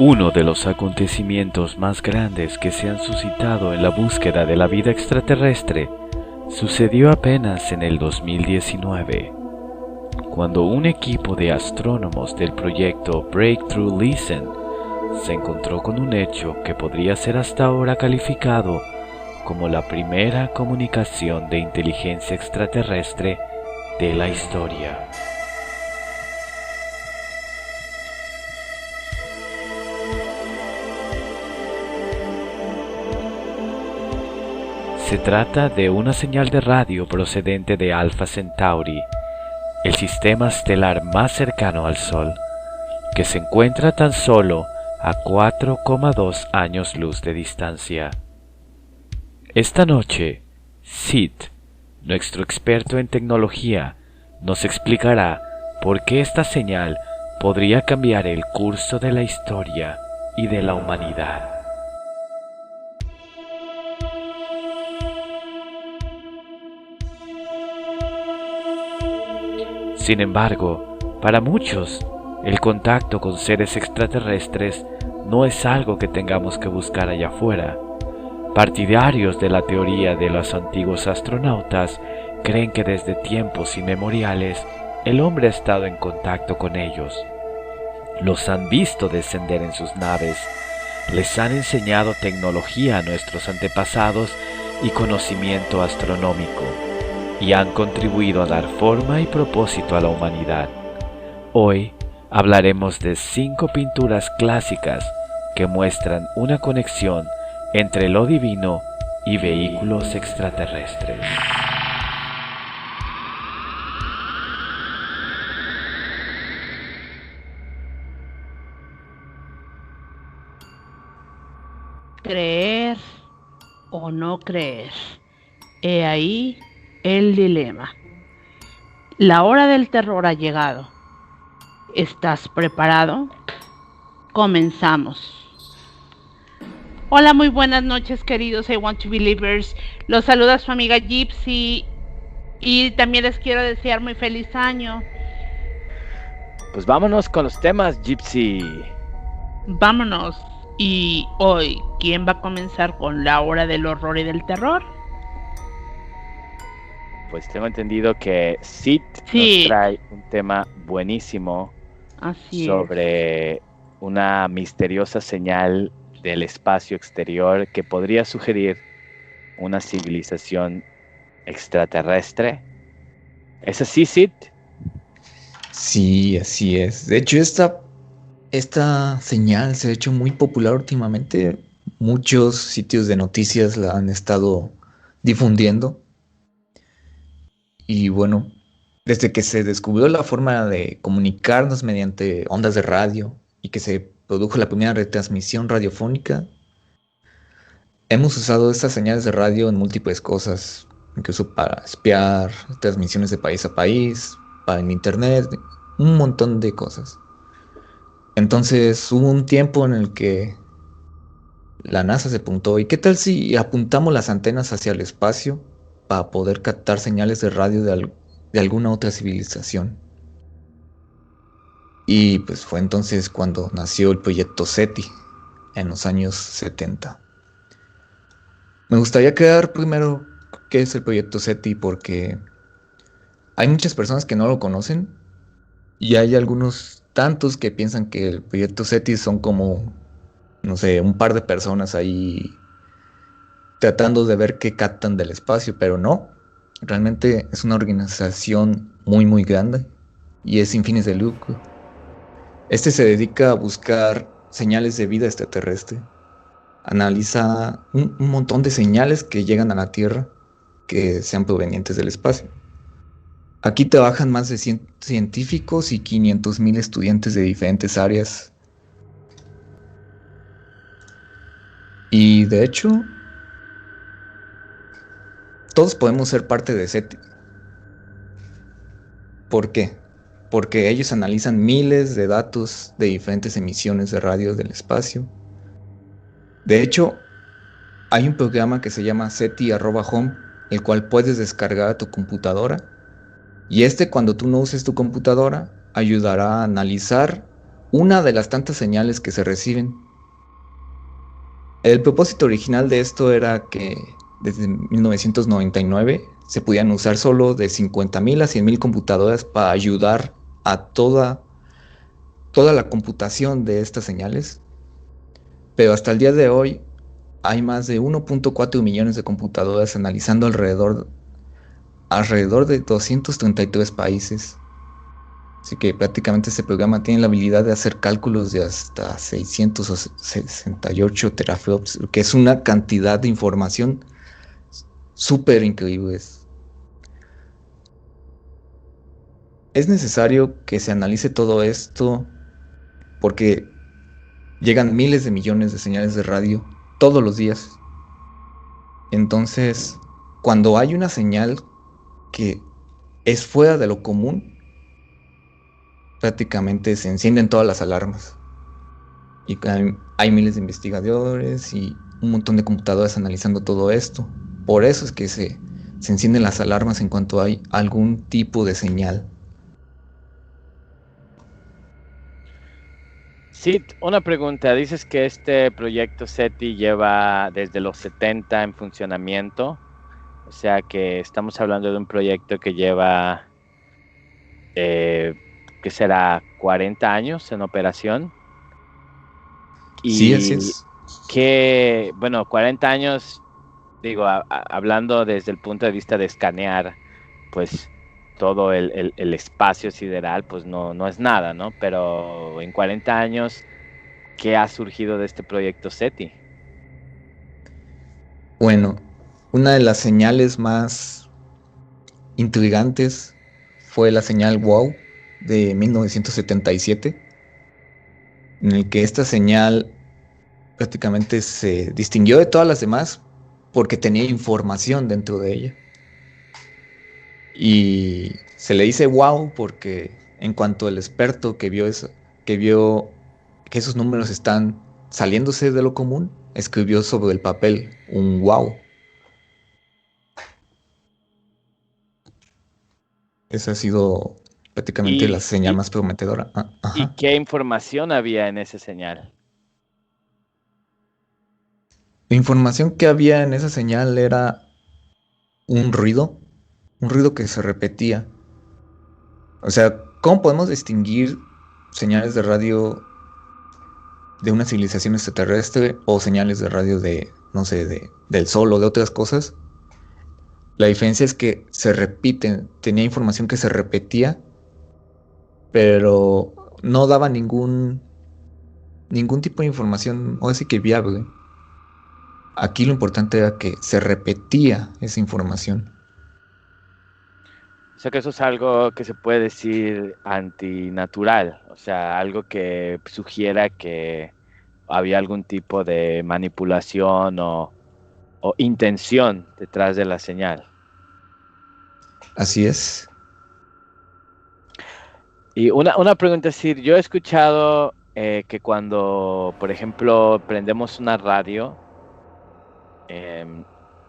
Uno de los acontecimientos más grandes que se han suscitado en la búsqueda de la vida extraterrestre sucedió apenas en el 2019, cuando un equipo de astrónomos del proyecto Breakthrough Listen se encontró con un hecho que podría ser hasta ahora calificado como la primera comunicación de inteligencia extraterrestre de la historia. Se trata de una señal de radio procedente de Alpha Centauri, el sistema estelar más cercano al Sol, que se encuentra tan solo a 4,2 años luz de distancia. Esta noche, Sid, nuestro experto en tecnología, nos explicará por qué esta señal podría cambiar el curso de la historia y de la humanidad. Sin embargo, para muchos, el contacto con seres extraterrestres no es algo que tengamos que buscar allá afuera. Partidarios de la teoría de los antiguos astronautas creen que desde tiempos inmemoriales el hombre ha estado en contacto con ellos. Los han visto descender en sus naves, les han enseñado tecnología a nuestros antepasados y conocimiento astronómico, y han contribuido a dar forma y propósito a la humanidad. Hoy hablaremos de 5 pinturas clásicas que muestran una conexión entre lo divino y vehículos extraterrestres. ¿Creer o no creer? He ahí el dilema. La hora del terror ha llegado. ¿Estás preparado? Comenzamos. Hola, muy buenas noches, queridos I Want to Believers. Los saluda su amiga Gypsy y también les quiero desear muy feliz año. Pues vámonos con los temas, Gypsy. Vámonos. Y hoy, ¿quién va a comenzar con la hora del horror y del terror? Pues tengo entendido que Sid nos trae un tema buenísimo. Así sobre una misteriosa señal del espacio exterior que podría sugerir una civilización extraterrestre. ¿Es así, Sid? Sí, así es. De hecho, esta señal se ha hecho muy popular últimamente. Muchos sitios de noticias la han estado difundiendo. Y bueno, desde que se descubrió la forma de comunicarnos mediante ondas de radio y que se produjo la primera retransmisión radiofónica, hemos usado estas señales de radio en múltiples cosas, incluso para espiar, transmisiones de país a país, para el internet, un montón de cosas. Entonces hubo un tiempo en el que la NASA se apuntó, ¿y qué tal si apuntamos las antenas hacia el espacio para poder captar señales de radio de alguna otra civilización? Y pues fue entonces cuando nació el proyecto SETI en los años 70. Me gustaría aclarar primero qué es el proyecto SETI, porque hay muchas personas que no lo conocen y hay algunos tantos que piensan que el proyecto SETI son como, no sé, un par de personas ahí tratando de ver qué captan del espacio, pero no. Realmente es una organización muy muy grande y es sin fines de lucro. Este se dedica a buscar señales de vida extraterrestre. Analiza un montón de señales que llegan a la Tierra que sean provenientes del espacio. Aquí trabajan más de 100 científicos y 500,000 estudiantes de diferentes áreas. Y de hecho, todos podemos ser parte de SETI. ¿Por qué? Porque ellos analizan miles de datos de diferentes emisiones de radio del espacio. De hecho, hay un programa que se llama SETI@Home, el cual puedes descargar a tu computadora. Y cuando tú no uses tu computadora, ayudará a analizar una de las tantas señales que se reciben. El propósito original de esto era que desde 1999 se podían usar solo de 50,000 a 100,000 computadoras para ayudar a toda la computación de estas señales. Pero hasta el día de hoy hay más de 1.4 millones de computadoras analizando alrededor de 233 países. Así que prácticamente este programa tiene la habilidad de hacer cálculos de hasta 668 teraflops, que es una cantidad de información súper increíble. Es necesario que se analice todo esto porque llegan miles de millones de señales de radio todos los días. Entonces, cuando hay una señal que es fuera de lo común, prácticamente se encienden todas las alarmas. Y hay miles de investigadores y un montón de computadoras analizando todo esto. Por eso es que se encienden las alarmas en cuanto hay algún tipo de señal. Sí, una pregunta. Dices que este proyecto SETI lleva desde los 70 en funcionamiento. O sea que estamos hablando de un proyecto que lleva, ¿qué será? 40 años en operación. Y sí, así es. Que, bueno, 40 años, digo, hablando desde el punto de vista de escanear, pues todo el espacio sideral, pues no es nada, ¿no? Pero en 40 años, ¿qué ha surgido de este proyecto SETI? Bueno, una de las señales más intrigantes fue la señal WOW de 1977, en el que esta señal prácticamente se distinguió de todas las demás porque tenía información dentro de ella. Y se le dice wow porque en cuanto el experto que vio que esos números están saliéndose de lo común, escribió sobre el papel un wow. Esa ha sido prácticamente la señal más prometedora. ¿Y qué información había en esa señal? La información que había en esa señal era un ruido que se repetía. O sea, ¿cómo podemos distinguir señales de radio de una civilización extraterrestre o señales de radio de, no sé, del sol o de otras cosas? La diferencia es que se repiten, tenía información que se repetía, pero no daba ningún tipo de información, o así que viable. Aquí lo importante era que se repetía esa información. O sea que eso es algo que se puede decir antinatural, o sea, algo que sugiera que había algún tipo de manipulación o intención detrás de la señal. Así es. Y una pregunta es decir, yo he escuchado que cuando, por ejemplo, prendemos una radio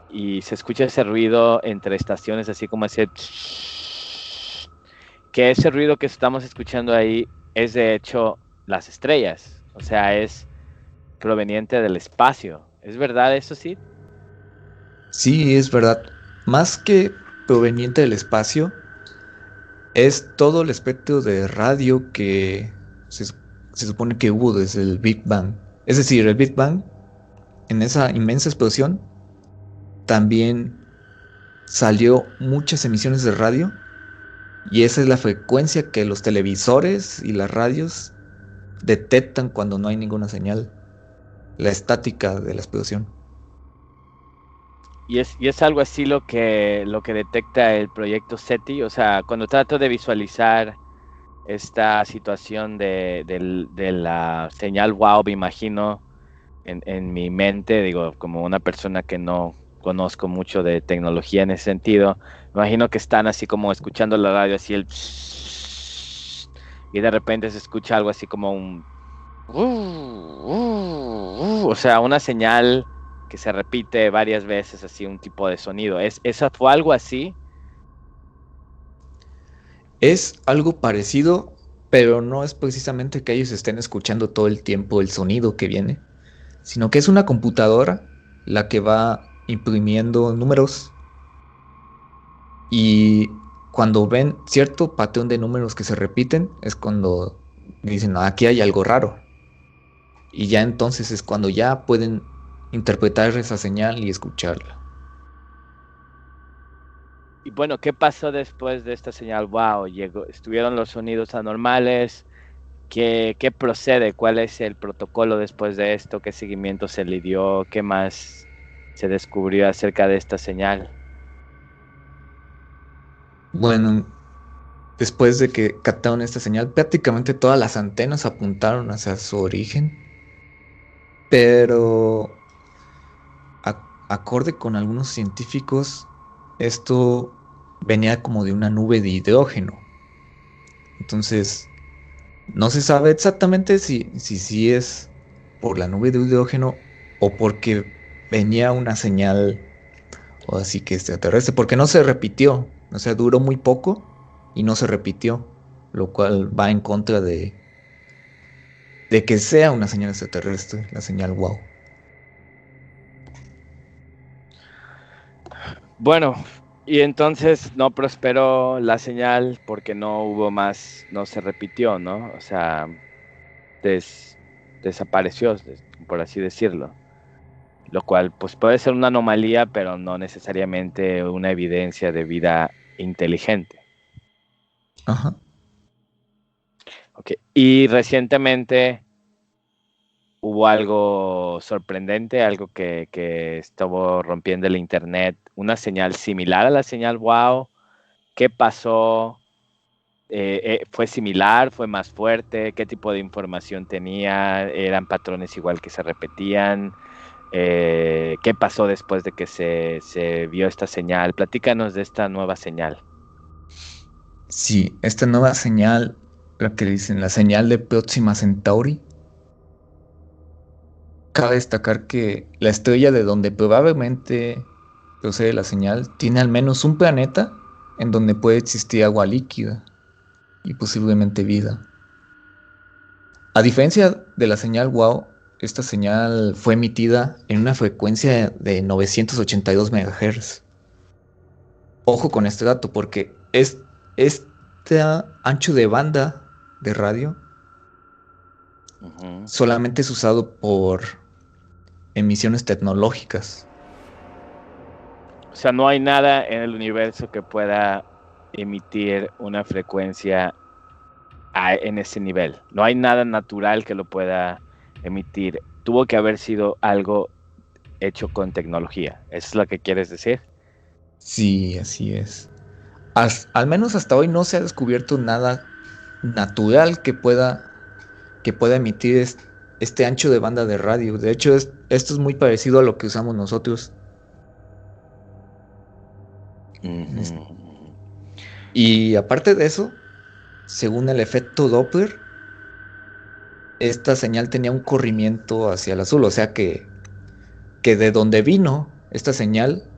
y se escucha ese ruido entre estaciones, así como ese... que ese ruido que estamos escuchando ahí es de hecho las estrellas, o sea, es proveniente del espacio. ¿Es verdad eso, sí? Sí, es verdad. Más que proveniente del espacio, es todo el espectro de radio que se supone que hubo desde el Big Bang. Es decir, el Big Bang, en esa inmensa explosión, también salió muchas emisiones de radio y esa es la frecuencia que los televisores y las radios detectan cuando no hay ninguna señal, la estática de la explosión. Y es algo así lo que detecta el proyecto SETI. O sea, cuando trato de visualizar esta situación de la señal wow, me imagino en mi mente, digo, como una persona que no conozco mucho de tecnología en ese sentido, me imagino que están así como escuchando la radio, así el y de repente se escucha algo así como un o sea, una señal que se repite varias veces, así un tipo de sonido. ¿Esa fue algo así? Es algo parecido, pero no es precisamente que ellos estén escuchando todo el tiempo el sonido que viene, sino que es una computadora la que va imprimiendo números y cuando ven cierto patrón de números que se repiten es cuando dicen, "Ah, aquí hay algo raro". Y ya entonces es cuando ya pueden interpretar esa señal y escucharla. Y bueno, ¿qué pasó después de esta señal? Wow, estuvieron los sonidos anormales. ¿Qué procede? ¿Cuál es el protocolo después de esto? ¿Qué seguimiento se le dio? ¿Qué más se descubrió acerca de esta señal? Bueno, después de que captaron esta señal, prácticamente todas las antenas apuntaron hacia su origen, pero acorde con algunos científicos, esto venía como de una nube de hidrógeno. Entonces, no se sabe exactamente si es por la nube de hidrógeno o porque venía una señal o así que extraterrestre, porque no se repitió, o sea, duró muy poco y no se repitió, lo cual va en contra de que sea una señal extraterrestre, la señal wow. Bueno, y entonces no prosperó la señal porque no hubo más, no se repitió, ¿no? O sea, desapareció, por así decirlo. Lo cual pues puede ser una anomalía, pero no necesariamente una evidencia de vida inteligente. Ajá. Okay. Y recientemente hubo algo sorprendente, algo que estuvo rompiendo el internet, una señal similar a la señal wow. ¿Qué pasó? ¿Fue similar? ¿Fue más fuerte? ¿Qué tipo de información tenía? ¿Eran patrones igual que se repetían? ¿Qué pasó después de que se vio esta señal? Platícanos de esta nueva señal. Sí, esta nueva señal, la que le dicen la señal de Próxima Centauri, cabe destacar que la estrella de donde probablemente procede la señal tiene al menos un planeta en donde puede existir agua líquida y posiblemente vida. A diferencia de la señal WOW, esta señal fue emitida en una frecuencia de 982 MHz. Ojo con este dato porque este ancho de banda de radio Uh-huh. solamente es usado por emisiones tecnológicas. O sea, no hay nada en el universo que pueda emitir una frecuencia en ese nivel. No hay nada natural que lo pueda emitir. Tuvo que haber sido algo hecho con tecnología. ¿Eso es lo que quieres decir? Sí, así es. Al menos hasta hoy no se ha descubierto nada natural que pueda emitir este ancho de banda de radio. De hecho, esto es muy parecido a lo que usamos nosotros. Uh-huh. Y aparte de eso, según el efecto Doppler, esta señal tenía un corrimiento hacia el azul, o sea que de donde vino esta señal,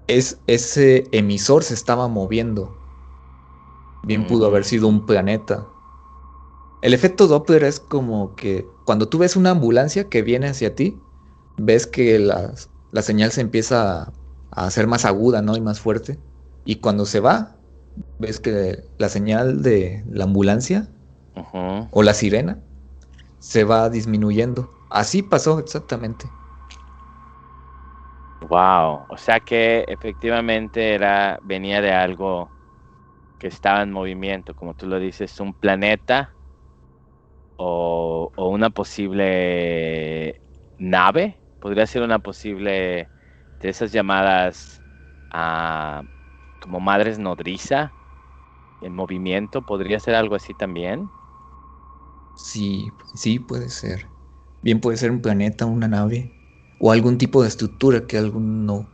ese emisor se estaba moviendo. Bien pudo haber sido un planeta. El efecto Doppler es como que cuando tú ves una ambulancia que viene hacia ti, ves que la señal se empieza a hacer más aguda, ¿no? Y más fuerte. Y cuando se va, ves que la señal de la ambulancia Uh-huh. o la sirena se va disminuyendo. Así pasó exactamente. Wow. O sea que efectivamente venía de algo que estaba en movimiento, como tú lo dices, un planeta o una posible nave. Podría ser una posible de esas llamadas como madres nodriza en movimiento. Podría ser algo así también. Sí, sí puede ser. Bien puede ser un planeta, una nave o algún tipo de estructura que aún no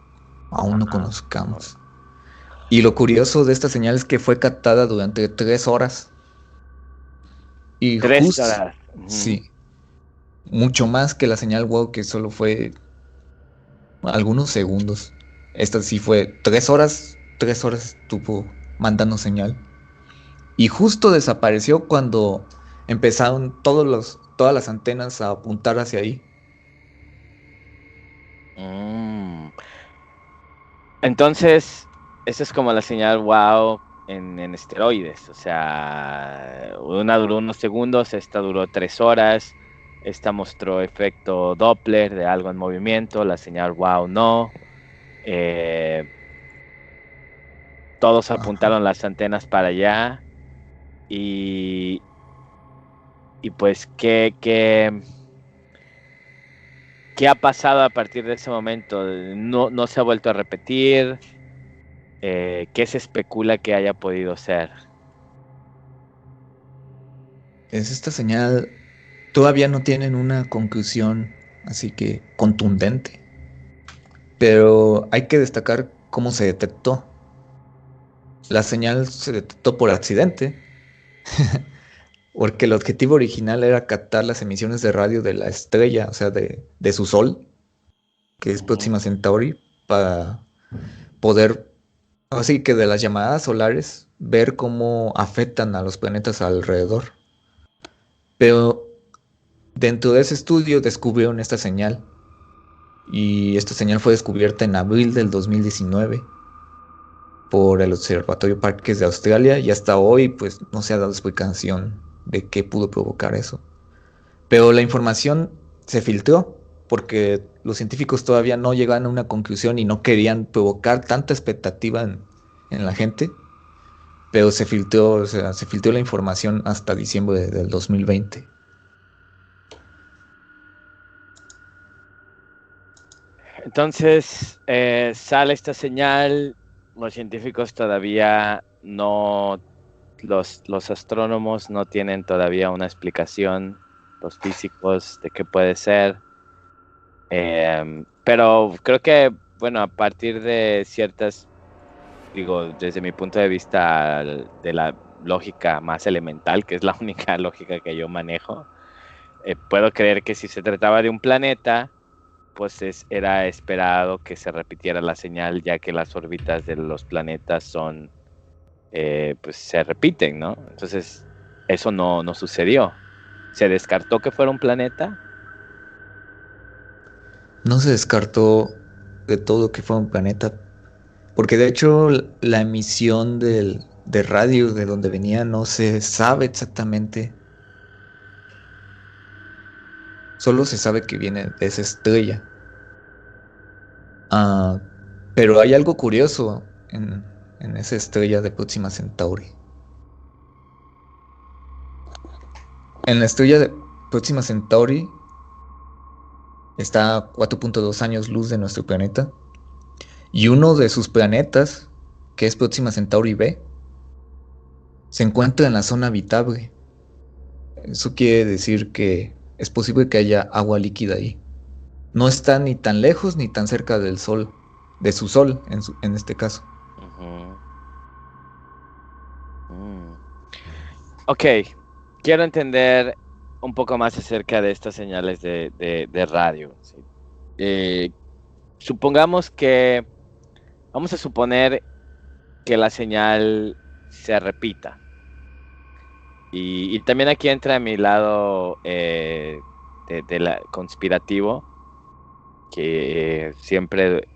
conozcamos. Y lo curioso de esta señal es que fue captada durante 3 horas. Y 3 horas. Uh-huh. sí, mucho más que la señal WOW que solo fue algunos segundos. Esta sí fue 3 horas, 3 horas estuvo mandando señal. Y justo desapareció cuando empezaron todas las antenas a apuntar hacia ahí. Entonces, esa es como la señal wow en esteroides. O sea, una duró unos segundos, esta duró 3 horas. Esta mostró efecto Doppler de algo en movimiento, la señal wow no. Eh, Todos Ajá. apuntaron las antenas para allá. Y, y pues, ¿qué ha pasado a partir de ese momento? No se ha vuelto a repetir. ¿Qué se especula que haya podido ser? Esta señal todavía no tienen una conclusión así que contundente, pero hay que destacar cómo se detectó. La señal se detectó por accidente, porque el objetivo original era captar las emisiones de radio de la estrella, o sea, de su sol, que es Ujú. Próxima Centauri, para poder, así que de las llamadas solares, ver cómo afectan a los planetas alrededor. Pero dentro de ese estudio descubrieron esta señal, y esta señal fue descubierta en abril del 2019 por el Observatorio Parques de Australia, y hasta hoy pues no se ha dado explicación de qué pudo provocar eso. Pero la información se filtró porque los científicos todavía no llegaban a una conclusión y no querían provocar tanta expectativa en la gente, pero se filtró, o sea, se filtró la información hasta diciembre del 2020. Entonces, sale esta señal, los científicos todavía no, los astrónomos no tienen todavía una explicación, los físicos, de qué puede ser. Pero creo que, bueno, a partir de ciertas, digo, desde mi punto de vista de la lógica más elemental, que es la única lógica que yo manejo, puedo creer que si se trataba de un planeta, pues era esperado que se repitiera la señal, ya que las órbitas de los planetas pues se repiten, ¿no? Entonces, eso no sucedió. ¿Se descartó que fuera un planeta? No se descartó de todo que fue un planeta, porque de hecho la emisión de radio de donde venía no se sabe exactamente. Solo se sabe que viene de esa estrella. Ah, pero hay algo curioso en esa estrella de Próxima Centauri. En la estrella de Próxima Centauri está a 4.2 años luz de nuestro planeta. Y uno de sus planetas, que es Próxima Centauri B, se encuentra en la zona habitable. Eso quiere decir que es posible que haya agua líquida ahí. No está ni tan lejos ni tan cerca del Sol, de su Sol en este caso. Ujú. Mm. Ok, quiero entender un poco más acerca de estas señales de radio. ¿Sí? Eh, Supongamos que, vamos a suponer que la señal se repita. Y también aquí entra mi lado de la conspirativo, que siempre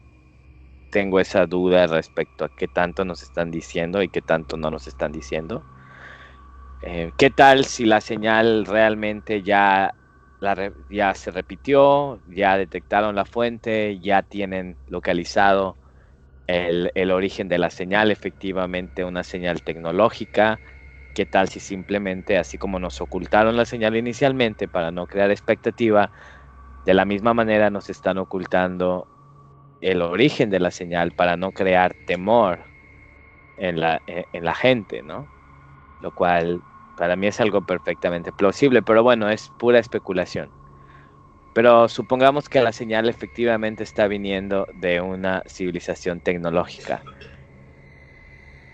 tengo esa duda respecto a qué tanto nos están diciendo y qué tanto no nos están diciendo. ¿Qué tal si la señal realmente ya se repitió, ya detectaron la fuente, ya tienen localizado el origen de la señal, efectivamente una señal tecnológica? ¿Qué tal si simplemente, así como nos ocultaron la señal inicialmente para no crear expectativa, de la misma manera nos están ocultando el origen de la señal para no crear temor en la gente, ¿no? Lo cual para mí es algo perfectamente plausible, pero bueno, es pura especulación. Pero supongamos que la señal efectivamente está viniendo de una civilización tecnológica.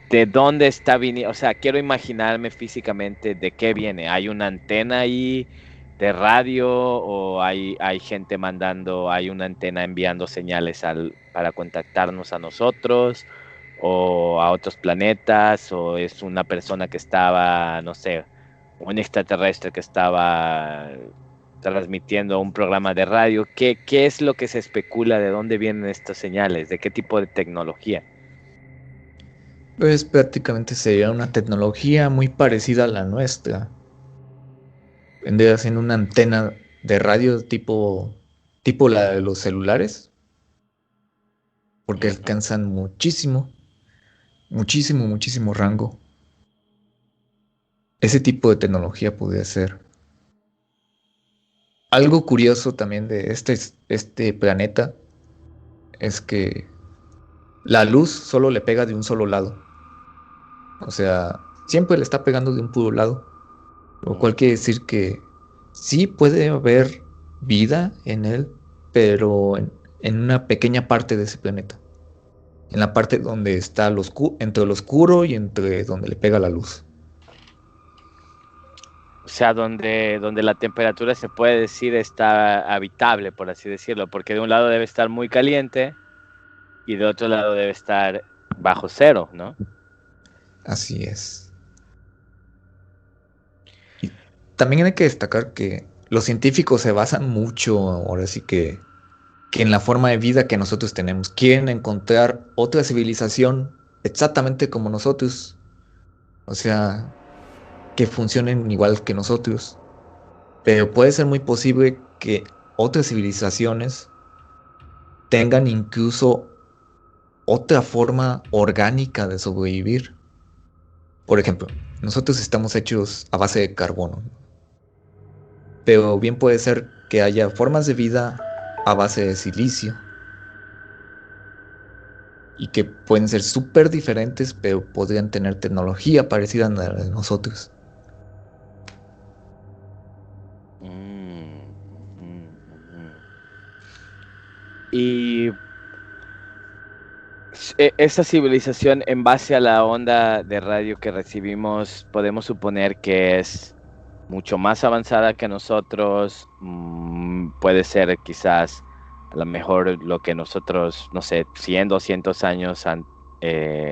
¿De dónde está viniendo? O sea, quiero imaginarme físicamente de qué viene. ¿Hay una antena ahí de radio o hay gente mandando, hay una antena enviando señales para contactarnos a nosotros? o a otros planetas, o es una persona que estaba, no sé, un extraterrestre que estaba transmitiendo un programa de radio. ¿Qué es lo que se especula? ¿De dónde vienen estas señales? ¿De qué tipo de tecnología? Pues prácticamente sería una tecnología muy parecida a la nuestra. Vendría siendo una antena de radio tipo la de los celulares, porque Ujú. alcanzan muchísimo rango. Ese tipo de tecnología podría ser. Algo curioso también de este planeta es que la luz solo le pega de un solo lado. O sea, siempre le está pegando de un puro lado. Lo cual quiere decir que sí puede haber vida en él, pero en una pequeña parte de ese planeta. En la parte donde está entre lo oscuro y entre donde le pega la luz. O sea, donde la temperatura se puede decir está habitable, por así decirlo, porque de un lado debe estar muy caliente y de otro lado debe estar bajo cero, ¿no? Así es. Y también hay que destacar que los científicos se basan mucho, ahora sí que en la forma de vida que nosotros tenemos. Quieren encontrar otra civilización exactamente como nosotros. O sea, que funcionen igual que nosotros. Pero puede ser muy posible que otras civilizaciones tengan incluso otra forma orgánica de sobrevivir. Por ejemplo, nosotros estamos hechos a base de carbono, pero bien puede ser que haya formas de vida a base de silicio y que pueden ser súper diferentes, pero podrían tener tecnología parecida a la de nosotros. Mm, mm, mm. Y esta civilización, en base a la onda de radio que recibimos, podemos suponer que es mucho más avanzada que nosotros. Puede ser quizás a lo mejor lo que nosotros, no sé, 100, 200 años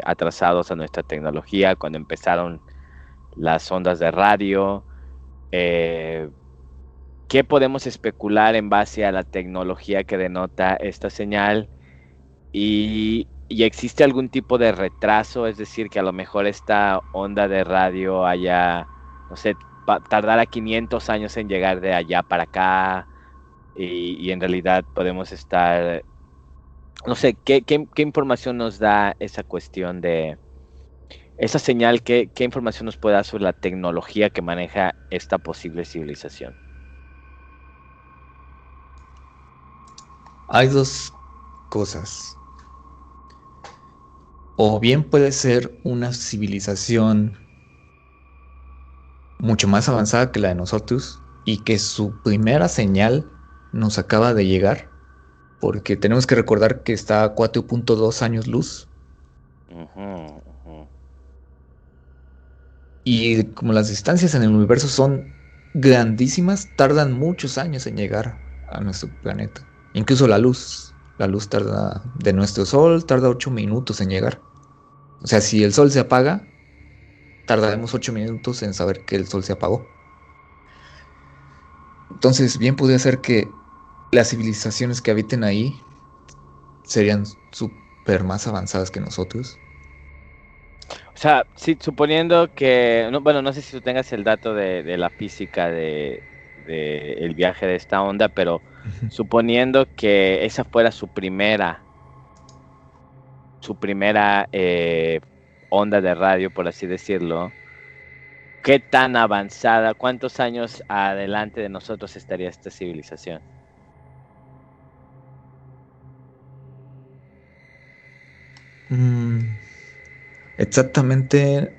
atrasados a nuestra tecnología cuando empezaron las ondas de radio. Eh, ¿Qué podemos especular en base a la tecnología que denota esta señal? Y existe algún tipo de retraso, es decir, que a lo mejor esta onda de radio haya, no sé, tardara 500 años en llegar de allá para acá y en realidad podemos estar, no sé, ¿qué información nos da esa cuestión de esa señal? ¿Qué información nos puede dar sobre la tecnología que maneja esta posible civilización? Hay dos cosas. O bien puede ser una civilización mucho más avanzada que la de nosotros y que su primera señal nos acaba de llegar, porque tenemos que recordar que está a 4.2 años luz Ujú, ujú. y como las distancias en el universo son grandísimas, tardan muchos años en llegar a nuestro planeta. Incluso la luz tarda de nuestro sol, tarda 8 minutos en llegar. O sea, si el sol se apaga, tardaremos 8 minutos en saber que el sol se apagó. Entonces, bien podría ser que las civilizaciones que habiten ahí serían súper más avanzadas que nosotros. O sea, sí, suponiendo que, no, bueno, no sé si tú tengas el dato de la física de el viaje de esta onda, pero Ujú. suponiendo que esa fuera su primera onda de radio, por así decirlo, ¿qué tan avanzada, cuántos años adelante de nosotros estaría esta civilización? Mm, exactamente,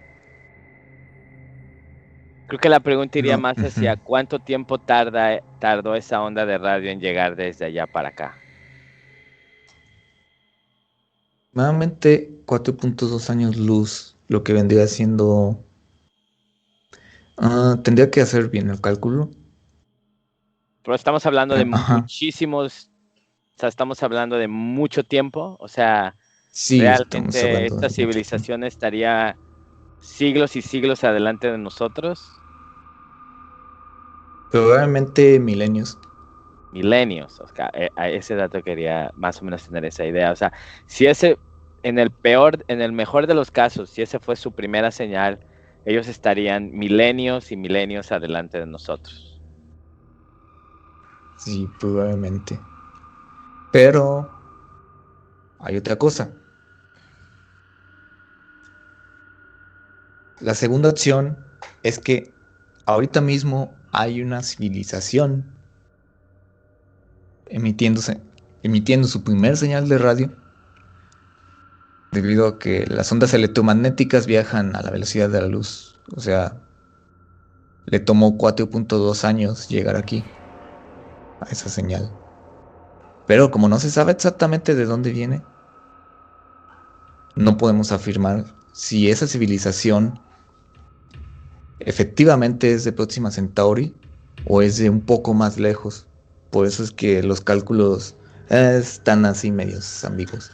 Creo que la pregunta iría no. más hacia Ujú. cuánto tiempo tardó esa onda de radio en llegar desde allá para acá. Nuevamente 4.2 años luz, lo que vendría siendo... tendría que hacer bien el cálculo. Pero estamos hablando de Ajá. muchísimos, o sea, estamos hablando de mucho tiempo, o sea, Sí, estamos ¿Realmente hablando de esta mucho tiempo. civilización estaría siglos y siglos adelante de nosotros? Probablemente milenios. Milenios. O sea, a ese dato quería más o menos tener esa idea. O sea, si ese, en el mejor de los casos, si ese fue su primera señal, ellos estarían milenios y milenios adelante de nosotros. Sí, probablemente. Pero hay otra cosa. La segunda opción es que ahorita mismo hay una civilización emitiéndose, emitiendo su primer señal de radio debido a que las ondas electromagnéticas viajan a la velocidad de la luz. O sea, le tomó 4.2 años llegar aquí, a esa señal. Pero como no se sabe exactamente de dónde viene, no podemos afirmar si esa civilización efectivamente es de Próxima Centauri o es de un poco más lejos. Por eso es que los cálculos están así medios ambiguos.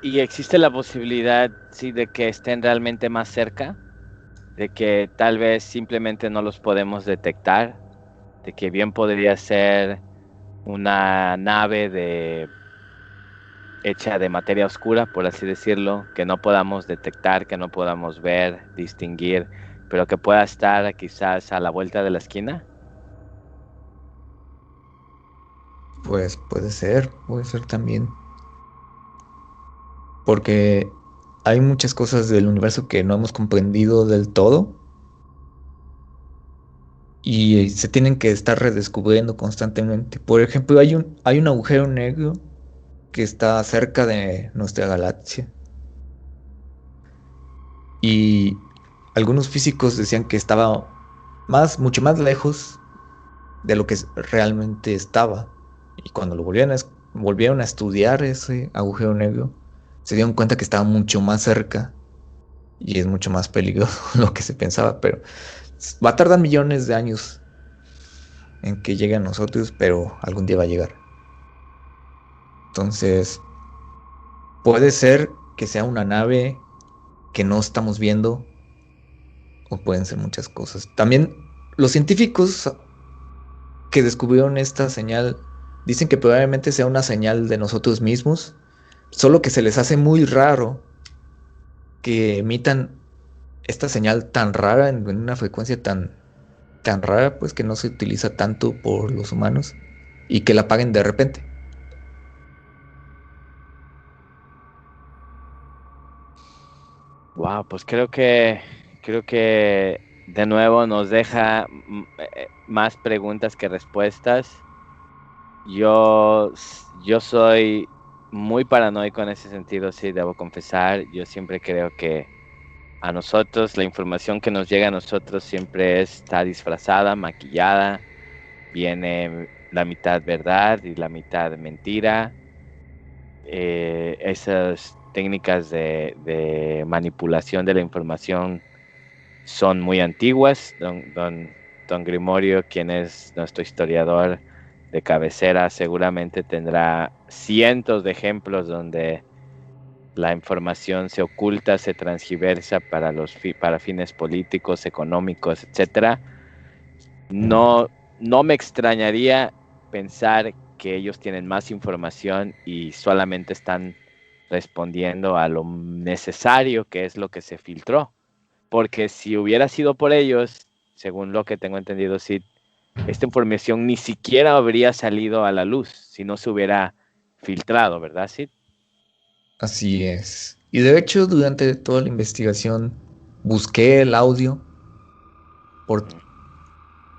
¿Y existe la posibilidad, sí, de que estén realmente más cerca? De que tal vez simplemente no los podemos detectar, de que bien podría ser una nave hecha de materia oscura, por así decirlo, que no podamos detectar, que no podamos ver, distinguir, pero que pueda estar quizás a la vuelta de la esquina. Pues puede ser también. Porque hay muchas cosas del universo que no hemos comprendido del todo y se tienen que estar redescubriendo constantemente. Por ejemplo, hay un agujero negro que está cerca de nuestra galaxia y algunos físicos decían que estaba mucho más lejos de lo que realmente estaba. Y cuando volvieron a estudiar ese agujero negro, se dieron cuenta que estaba mucho más cerca y es mucho más peligroso de lo que se pensaba, pero va a tardar millones de años en que llegue a nosotros, pero algún día va a llegar. Entonces, puede ser que sea una nave que no estamos viendo, o pueden ser muchas cosas. También los científicos que descubrieron esta señal dicen que probablemente sea una señal de nosotros mismos, solo que se les hace muy raro que emitan esta señal tan rara en una frecuencia tan rara, pues que no se utiliza tanto por los humanos y que la apaguen de repente. Wow, pues creo que de nuevo nos deja más preguntas que respuestas. Yo soy muy paranoico en ese sentido, sí, debo confesar. Yo siempre creo que a nosotros, la información que nos llega a nosotros siempre está disfrazada, maquillada, viene la mitad verdad y la mitad mentira. Esas técnicas de manipulación de la información son muy antiguas. Don Grimorio, quien es nuestro historiador de cabecera, seguramente tendrá cientos de ejemplos donde la información se oculta, se transgiversa para fines políticos, económicos, etcétera. No, no me extrañaría pensar que ellos tienen más información y solamente están respondiendo a lo necesario, que es lo que se filtró. Porque si hubiera sido por ellos, según lo que tengo entendido, sí, esta información ni siquiera habría salido a la luz si no se hubiera filtrado, ¿verdad, Sid? Así es. Y de hecho, durante toda la investigación, busqué el audio por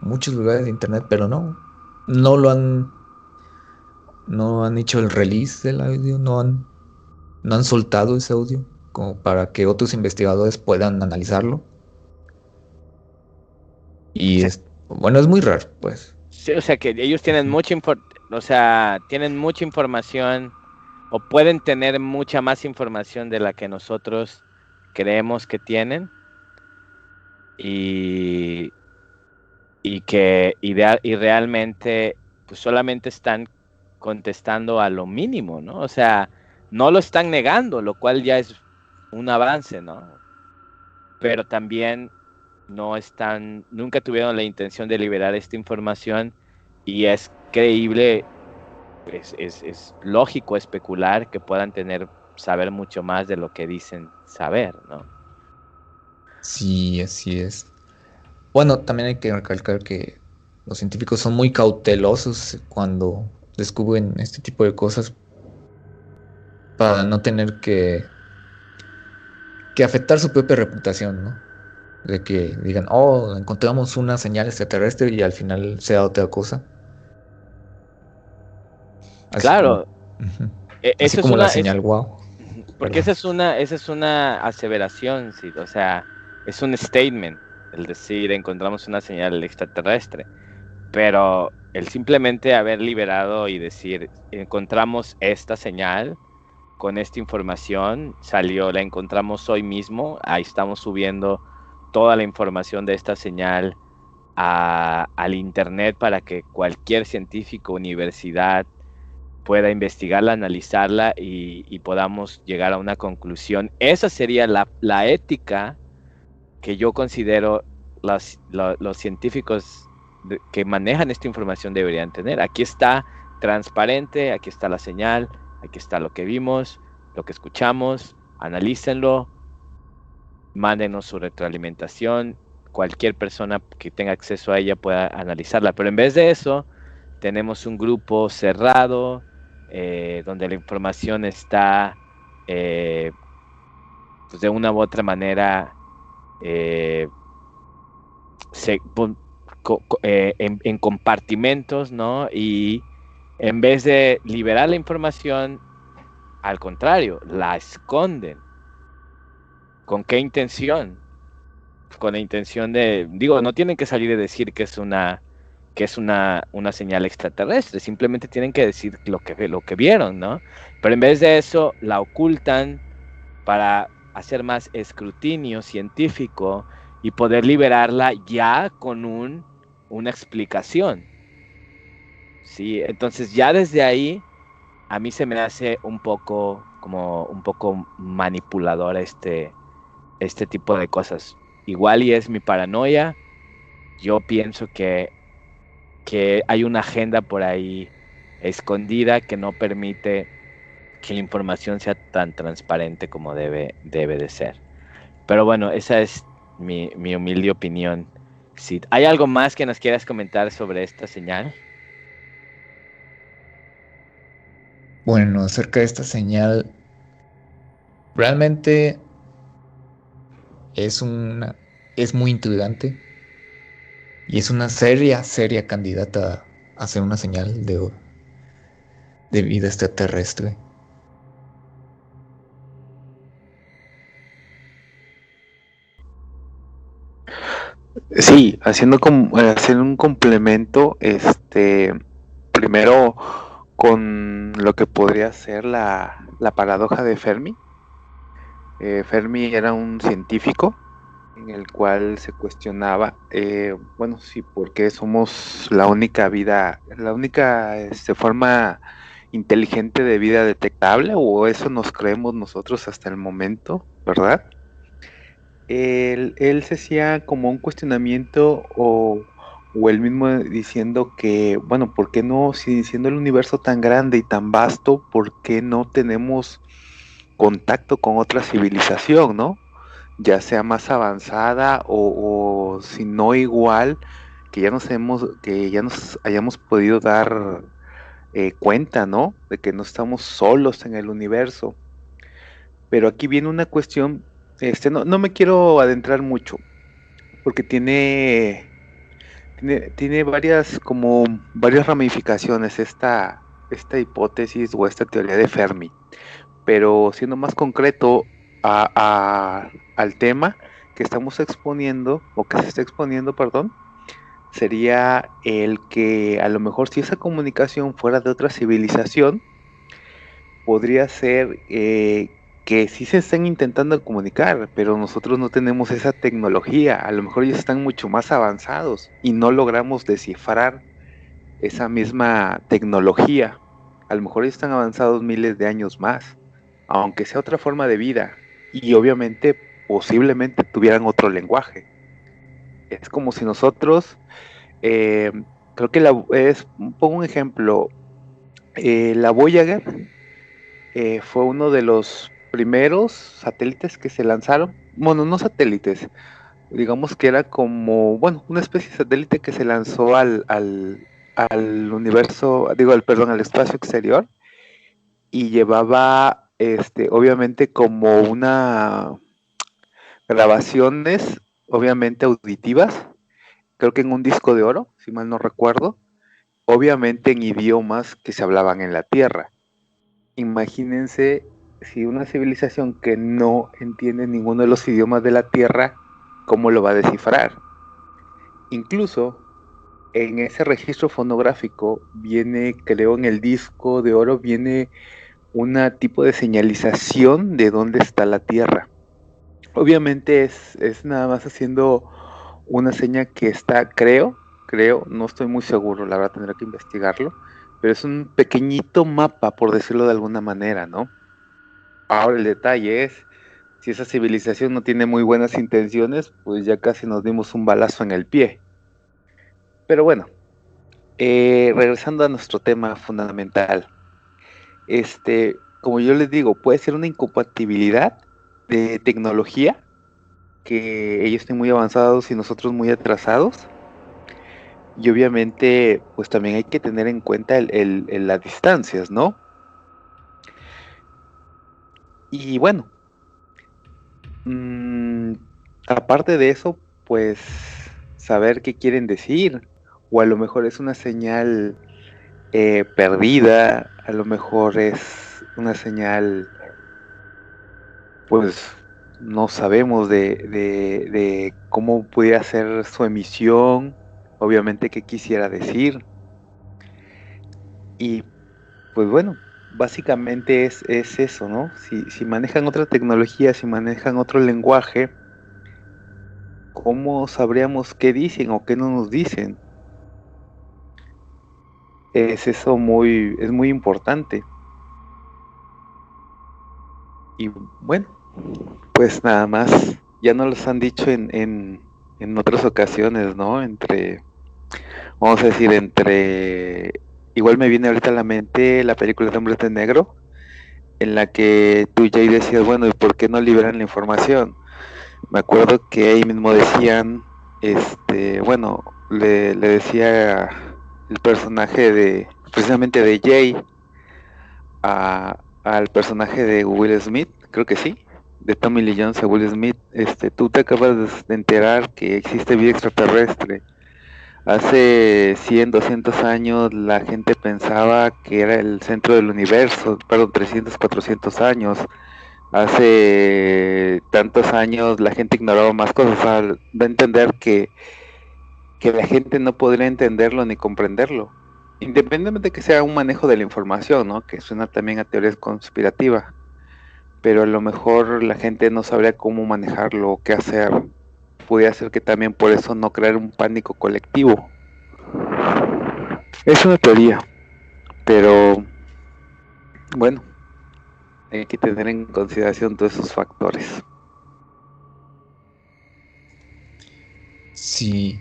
muchos lugares de internet, pero no lo han, no han hecho el release del audio, no han soltado ese audio como para que otros investigadores puedan analizarlo. Y Sí, bueno, es muy raro, pues. sí, o sea que ellos tienen Ujú. tienen mucha información o pueden tener mucha más información de la que nosotros creemos que tienen y realmente pues solamente están contestando a lo mínimo, ¿no? O sea, no lo están negando, lo cual ya es un avance, ¿no? Pero también nunca tuvieron la intención de liberar esta información y es creíble, es lógico especular que puedan saber mucho más de lo que dicen saber, ¿no? Sí, así es. Bueno, también hay que recalcar que los científicos son muy cautelosos cuando descubren este tipo de cosas para no tener que afectar su propia reputación, ¿no? De que digan, oh, encontramos una señal extraterrestre y al final sea otra cosa. Así como, Claro, ujú, así eso es como la una, señal wow. porque Perdón. esa es una aseveración, sí, o sea, es un statement, el decir encontramos una señal extraterrestre, pero el simplemente haber liberado y decir encontramos esta señal con esta información, la encontramos hoy mismo, ahí estamos subiendo toda la información de esta señal al internet para que cualquier científico, universidad, pueda investigarla, analizarla y podamos llegar a una conclusión. Esa sería la ética que yo considero los científicos que manejan esta información deberían tener. Aquí está transparente, aquí está la señal, aquí está lo que vimos, lo que escuchamos, analícenlo, mándenos su retroalimentación, cualquier persona que tenga acceso a ella pueda analizarla, pero en vez de eso, tenemos un grupo cerrado, donde la información está, pues de una u otra manera, eh, en compartimentos, ¿no? Y en vez de liberar la información, al contrario, la esconden. ¿Con qué intención? Con la intención digo, no tienen que salir a decir que es una señal extraterrestre, simplemente tienen que decir lo que vieron, ¿no? Pero en vez de eso, la ocultan para hacer más escrutinio científico y poder liberarla ya con una explicación, ¿sí? Entonces ya desde ahí a mí se me hace un poco manipulador este tipo de cosas. Igual y es mi paranoia, yo pienso que hay una agenda por ahí escondida que no permite que la información sea tan transparente como debe de ser. Pero bueno, esa es mi humilde opinión. Si hay algo más que nos quieras comentar sobre esta señal. Bueno, acerca de esta señal, realmente es es muy intrigante y es una seria candidata a ser una señal de vida extraterrestre. Sí, hacer un complemento, primero con lo que podría ser la paradoja de Fermi. Fermi era un científico en el cual se cuestionaba, bueno, sí, ¿por qué somos la única forma inteligente de vida detectable? ¿O eso nos creemos nosotros hasta el momento, verdad? Él se hacía como un cuestionamiento o él mismo diciendo que, bueno, ¿por qué no, si siendo el universo tan grande y tan vasto, ¿por qué no tenemos contacto con otra civilización, ¿no? Ya sea más avanzada o si no igual, que ya nos hayamos podido dar cuenta, ¿no? De que no estamos solos en el universo. Pero aquí viene una cuestión, no me quiero adentrar mucho, porque tiene varias ramificaciones esta hipótesis o esta teoría de Fermi. Pero siendo más concreto al tema que estamos exponiendo, o que se está exponiendo, perdón, sería el que a lo mejor si esa comunicación fuera de otra civilización, podría ser que sí se están intentando comunicar, pero nosotros no tenemos esa tecnología. A lo mejor ellos están mucho más avanzados y no logramos descifrar esa misma tecnología. A lo mejor están avanzados miles de años más, aunque sea otra forma de vida, y obviamente posiblemente tuvieran otro lenguaje. Es como si nosotros, eh, creo que pongo un ejemplo, la Voyager fue uno de los primeros satélites que se lanzaron, bueno, no satélites, digamos que era como, bueno, una especie de satélite que se lanzó al universo, perdón, al espacio exterior, y llevaba, obviamente como una grabaciones, obviamente auditivas, creo que en un disco de oro, si mal no recuerdo, obviamente en idiomas que se hablaban en la Tierra. Imagínense si una civilización que no entiende ninguno de los idiomas de la Tierra, ¿cómo lo va a descifrar? Incluso en ese registro fonográfico viene, creo, en el disco de oro, viene un tipo de señalización de dónde está la Tierra. Obviamente es nada más haciendo una seña que está, creo, no estoy muy seguro, la verdad tendré que investigarlo, pero es un pequeñito mapa, por decirlo de alguna manera, ¿no? Ahora el detalle es, si esa civilización no tiene muy buenas intenciones, pues ya casi nos dimos un balazo en el pie. Pero bueno, regresando a nuestro tema fundamental, como yo les digo, puede ser una incompatibilidad de tecnología, que ellos estén muy avanzados y nosotros muy atrasados. Y obviamente, pues también hay que tener en cuenta las distancias, ¿no? Y bueno, aparte de eso, pues saber qué quieren decir, o a lo mejor es una señal perdida, a lo mejor es una señal, pues no sabemos de cómo pudiera ser su emisión, obviamente qué quisiera decir. Y pues bueno, básicamente es eso, ¿no? Si manejan otra tecnología, si manejan otro lenguaje, ¿cómo sabríamos qué dicen o qué no nos dicen? Es eso es muy importante. Y bueno, pues nada más, ya nos los han dicho en otras ocasiones, ¿no? Vamos a decir, igual me viene ahorita a la mente la película de Hombres de Negro, en la que tú ya decías, bueno, ¿y por qué no liberan la información? Me acuerdo que ahí mismo decían, bueno, le decía el personaje precisamente de Jay, al personaje de Will Smith, creo que sí, de Tommy Lee Jones a Will Smith, tú te acabas de enterar que existe vida extraterrestre. Hace 100, 200 años la gente pensaba que era el centro del universo, perdón, 300, 400 años. Hace tantos años la gente ignoraba más cosas, o sea, da a entender que la gente no podría entenderlo ni comprenderlo, independientemente de que sea un manejo de la información, ¿no? Que suena también a teorías conspirativas, pero a lo mejor la gente no sabría cómo manejarlo o qué hacer. Pudiera ser que también por eso no crear un pánico colectivo. Es una teoría, pero bueno, hay que tener en consideración todos esos factores. Sí,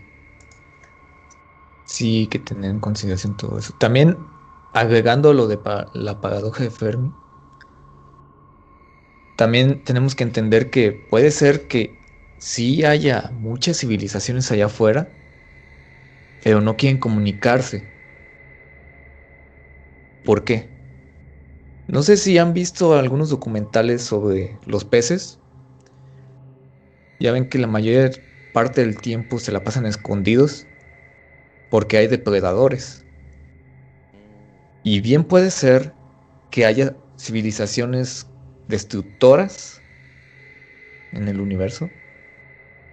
sí hay que tener en consideración todo eso. También agregando lo de la paradoja de Fermi, también tenemos que entender que puede ser que sí haya muchas civilizaciones allá afuera, pero no quieren comunicarse. ¿Por qué? No sé si han visto algunos documentales sobre los peces. Ya ven que la mayor parte del tiempo se la pasan escondidos porque hay depredadores. Y bien puede ser que haya civilizaciones destructoras en el universo.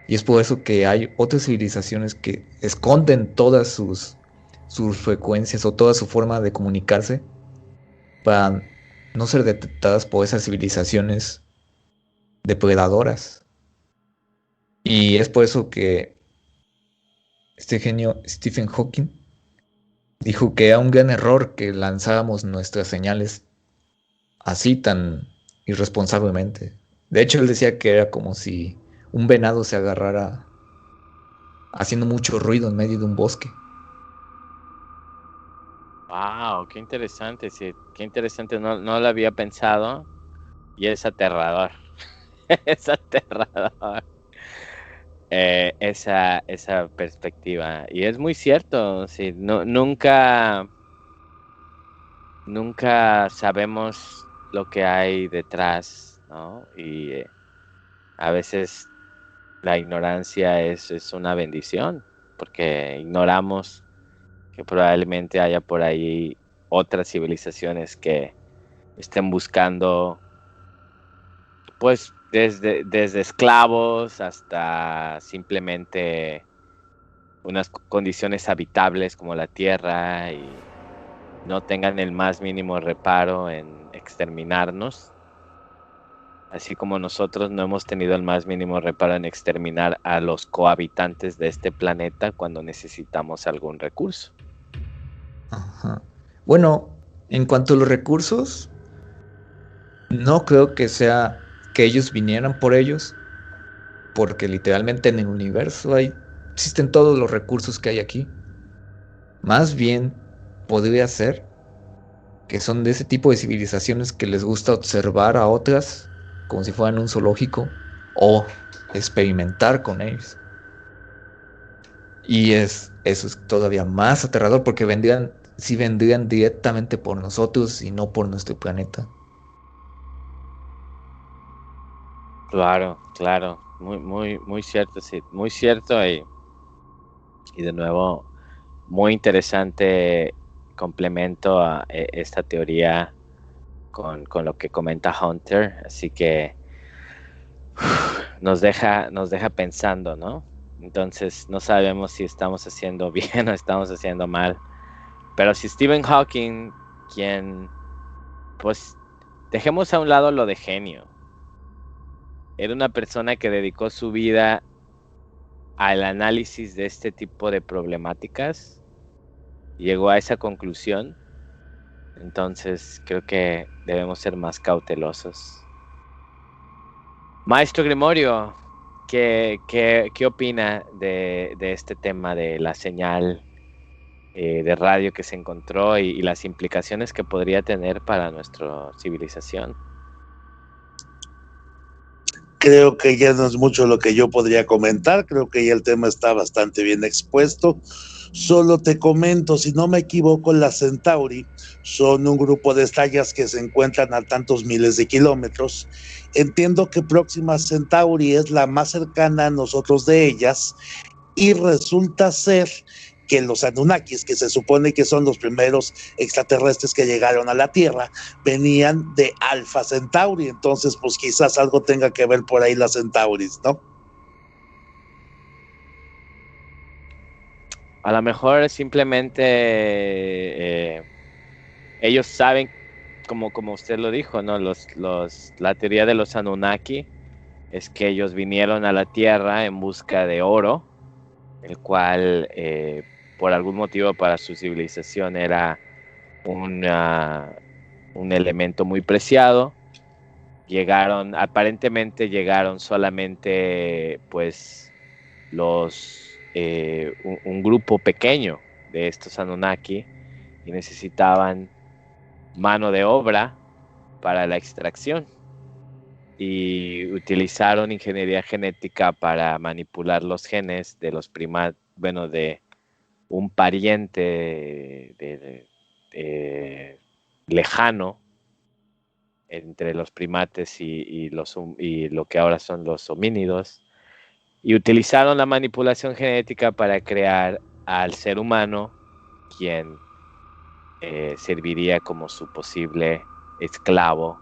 Y es por eso que hay otras civilizaciones que esconden todas sus frecuencias o toda su forma de comunicarse para no ser detectadas por esas civilizaciones depredadoras. Y es por eso que este genio Stephen Hawking Dijo que era un gran error que lanzáramos nuestras señales así tan irresponsablemente. De hecho, él decía que era como si un venado se agarrara haciendo mucho ruido en medio de un bosque. Wow, qué interesante, sí, qué interesante, no lo había pensado y es aterrador. Es aterrador. Esa perspectiva. Y es muy cierto, sí, nunca sabemos lo que hay detrás, ¿no? Y a veces la ignorancia es una bendición, porque ignoramos que probablemente haya por ahí otras civilizaciones que estén buscando, pues, desde esclavos hasta simplemente unas condiciones habitables como la tierra y no tengan el más mínimo reparo en exterminarnos, así como nosotros no hemos tenido el más mínimo reparo en exterminar a los cohabitantes de este planeta cuando necesitamos algún recurso. Ajá. Bueno, en cuanto a los recursos, no creo que sea que ellos vinieran por ellos, porque literalmente en el universo existen todos los recursos que hay aquí. Más bien podría ser que son de ese tipo de civilizaciones que les gusta observar a otras como si fueran un zoológico o experimentar con ellos. Y eso es todavía más aterrador porque sí vendrían directamente por nosotros y no por nuestro planeta. Claro, claro, muy cierto, sí, muy cierto y de nuevo muy interesante complemento a esta teoría con lo que comenta Hunter, así que nos deja pensando, ¿no? Entonces no sabemos si estamos haciendo bien o estamos haciendo mal, pero si Stephen Hawking, quien, pues, dejemos a un lado lo de genio, era una persona que dedicó su vida al análisis de este tipo de problemáticas, llegó a esa conclusión, entonces creo que debemos ser más cautelosos. Maestro Grimorio, ¿qué opina de este tema de la señal de radio que se encontró y las implicaciones que podría tener para nuestra civilización? Creo que ya no es mucho lo que yo podría comentar, creo que ya el tema está bastante bien expuesto. Solo te comento, si no me equivoco, las Centauri son un grupo de estrellas que se encuentran a tantos miles de kilómetros. Entiendo que Próxima Centauri es la más cercana a nosotros de ellas y resulta ser que los Anunnakis, que se supone que son los primeros extraterrestres que llegaron a la Tierra, venían de Alpha Centauri, entonces pues quizás algo tenga que ver por ahí las Centauris, ¿no? A lo mejor simplemente ellos saben, como usted lo dijo, ¿no? La teoría de los Anunnaki es que ellos vinieron a la Tierra en busca de oro, el cual por algún motivo para su civilización era un elemento muy preciado. Aparentemente llegaron solamente pues un grupo pequeño de estos Anunnaki y necesitaban mano de obra para la extracción y utilizaron ingeniería genética para manipular los genes de los primates, bueno, de un pariente lejano entre los primates y lo que ahora son los homínidos, y utilizaron la manipulación genética para crear al ser humano, quien serviría como su posible esclavo.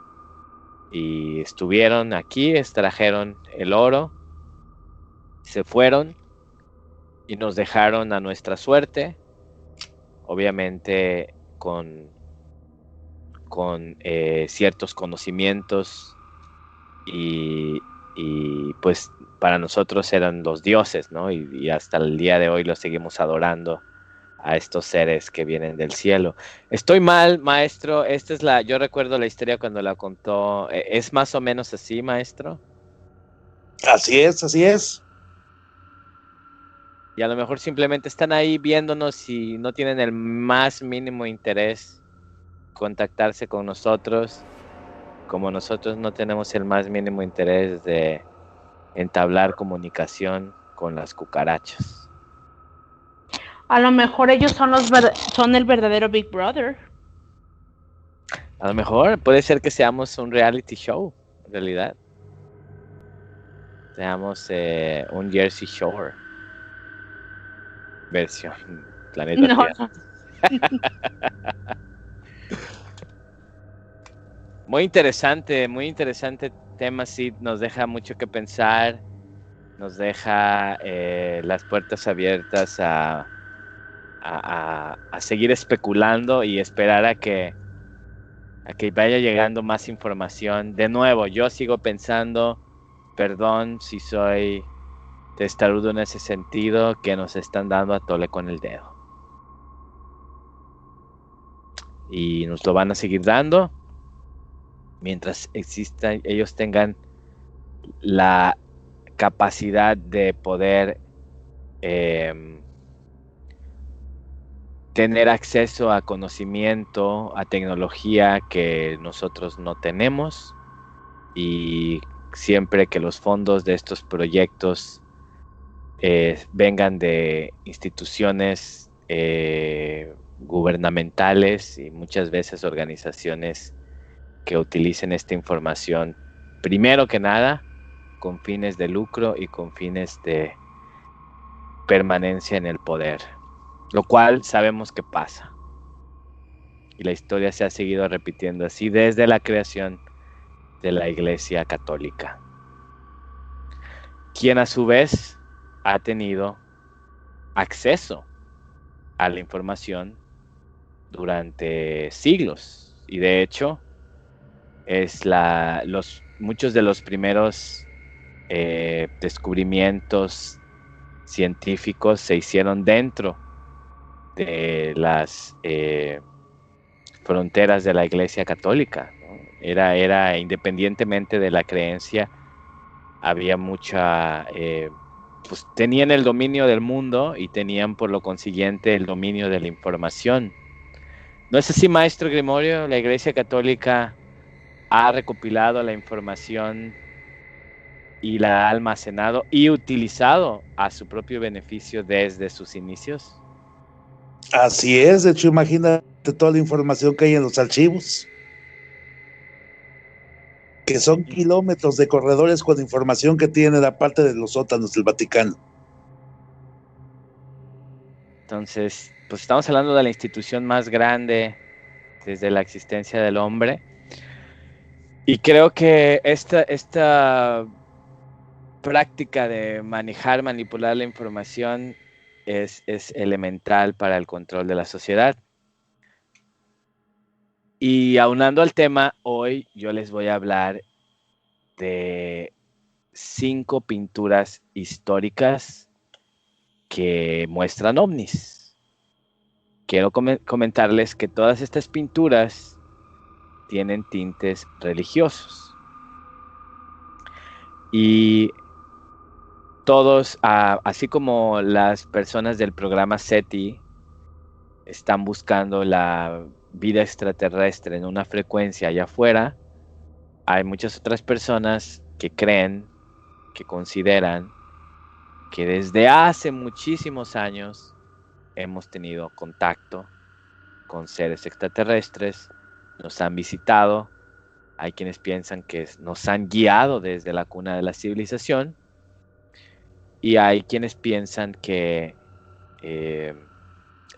Y estuvieron aquí, extrajeron el oro, se fueron y nos dejaron a nuestra suerte, obviamente con ciertos conocimientos y pues para nosotros eran los dioses, ¿no? Y hasta el día de hoy los seguimos adorando a estos seres que vienen del cielo. Estoy mal, maestro. Yo recuerdo la historia cuando la contó. ¿Es más o menos así, maestro? Así es, así es. Y a lo mejor simplemente están ahí viéndonos y no tienen el más mínimo interés contactarse con nosotros, como nosotros no tenemos el más mínimo interés de entablar comunicación con las cucarachas. A lo mejor ellos son el verdadero Big Brother. A lo mejor puede ser que seamos un reality show, en realidad. Seamos un Jersey Shore versión planeta No, Tierra. no. Muy interesante tema, sí, nos deja mucho que pensar, nos deja las puertas abiertas a seguir especulando y esperar a que vaya llegando más información. De nuevo, yo sigo pensando, perdón si soy testarudo en ese sentido, que nos están dando a tole con el dedo. Y nos lo van a seguir dando mientras existan, ellos tengan la capacidad de poder tener acceso a conocimiento, a tecnología que nosotros no tenemos, y siempre que los fondos de estos proyectos vengan de instituciones gubernamentales y muchas veces organizaciones que utilicen esta información, primero que nada, con fines de lucro y con fines de permanencia en el poder, lo cual sabemos que pasa. Y la historia se ha seguido repitiendo así desde la creación de la Iglesia Católica, quien a su vez ha tenido acceso a la información durante siglos, y de hecho muchos de los primeros descubrimientos científicos se hicieron dentro de las fronteras de la Iglesia Católica, ¿no? Era independientemente de la creencia, había mucha, pues tenían el dominio del mundo y tenían por lo consiguiente el dominio de la información. ¿No es así, maestro Grimorio? La Iglesia Católica ha recopilado la información y la ha almacenado y utilizado a su propio beneficio desde sus inicios. Así es, de hecho, imagínate toda la información que hay en los archivos, que son kilómetros de corredores con información que tiene la parte de los sótanos del Vaticano. Entonces, pues estamos hablando de la institución más grande desde la existencia del hombre, y creo que esta práctica de manipular la información es elemental para el control de la sociedad. Y aunando al tema, hoy yo les voy a hablar de 5 pinturas históricas que muestran ovnis. Quiero comentarles que todas estas pinturas tienen tintes religiosos. Y todos, así como las personas del programa SETI están buscando la vida extraterrestre en una frecuencia allá afuera, hay muchas otras personas que creen, que consideran que desde hace muchísimos años hemos tenido contacto con seres extraterrestres, nos han visitado. Hay quienes piensan que nos han guiado desde la cuna de la civilización, y hay quienes piensan que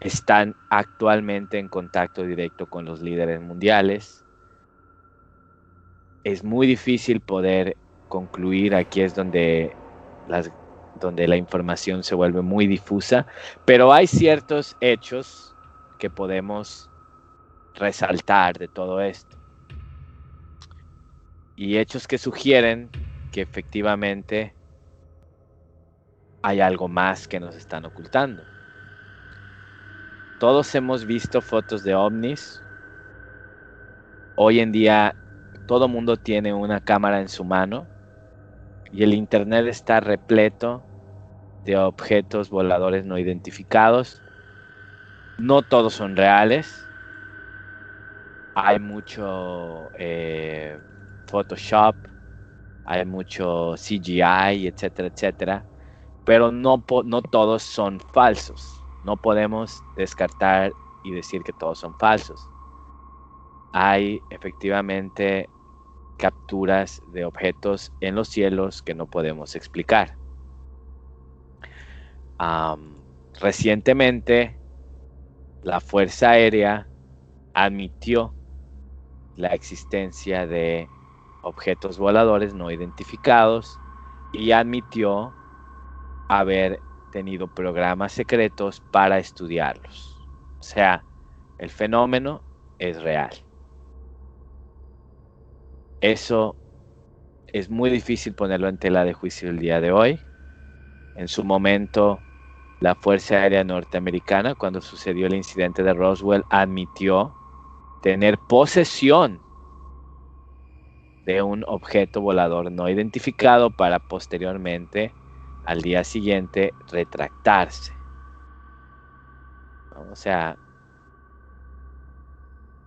están actualmente en contacto directo con los líderes mundiales. Es muy difícil poder concluir, aquí es donde la información se vuelve muy difusa, pero hay ciertos hechos que podemos resaltar de todo esto, y hechos que sugieren que efectivamente hay algo más que nos están ocultando. Todos hemos visto fotos de ovnis. Hoy en día todo mundo tiene una cámara en su mano y el internet está repleto de objetos voladores no identificados. No todos son reales. Hay mucho Photoshop, hay mucho CGI, etcétera, etcétera. Pero no todos son falsos. No podemos descartar y decir que todos son falsos. Hay efectivamente capturas de objetos en los cielos que no podemos explicar. Recientemente, la Fuerza Aérea admitió la existencia de objetos voladores no identificados y admitió haber tenido programas secretos para estudiarlos. O sea, el fenómeno es real. Eso es muy difícil ponerlo en tela de juicio el día de hoy. En su momento, la Fuerza Aérea Norteamericana, cuando sucedió el incidente de Roswell, admitió tener posesión de un objeto volador no identificado para posteriormente, al día siguiente, retractarse. O sea,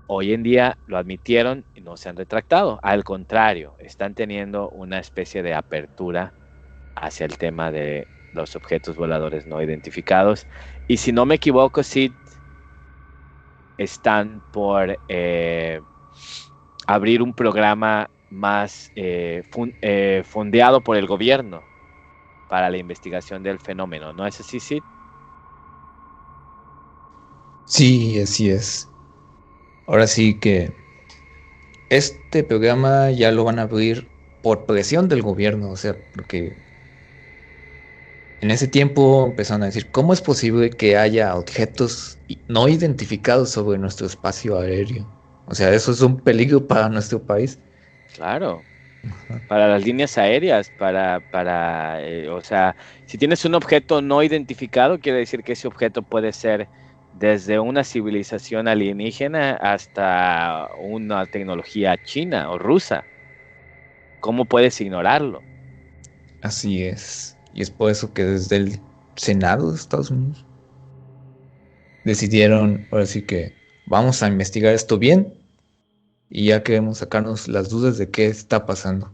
hoy en día lo admitieron y no se han retractado. Al contrario, están teniendo una especie de apertura hacia el tema de los objetos voladores no identificados. Y si no me equivoco, sí, están por abrir un programa más fondeado por el gobierno para la investigación del fenómeno. ¿No es así, Sid? Sí, así es. Ahora sí que este programa ya lo van a abrir por presión del gobierno, o sea, porque en ese tiempo empezaron a decir, ¿cómo es posible que haya objetos no identificados sobre nuestro espacio aéreo? O sea, eso es un peligro para nuestro país. Claro. Para las líneas aéreas, o sea, si tienes un objeto no identificado, quiere decir que ese objeto puede ser desde una civilización alienígena hasta una tecnología china o rusa. ¿Cómo puedes ignorarlo? Así es. Y es por eso que desde el Senado de Estados Unidos decidieron, ahora sí que vamos a investigar esto bien y ya queremos sacarnos las dudas de qué está pasando.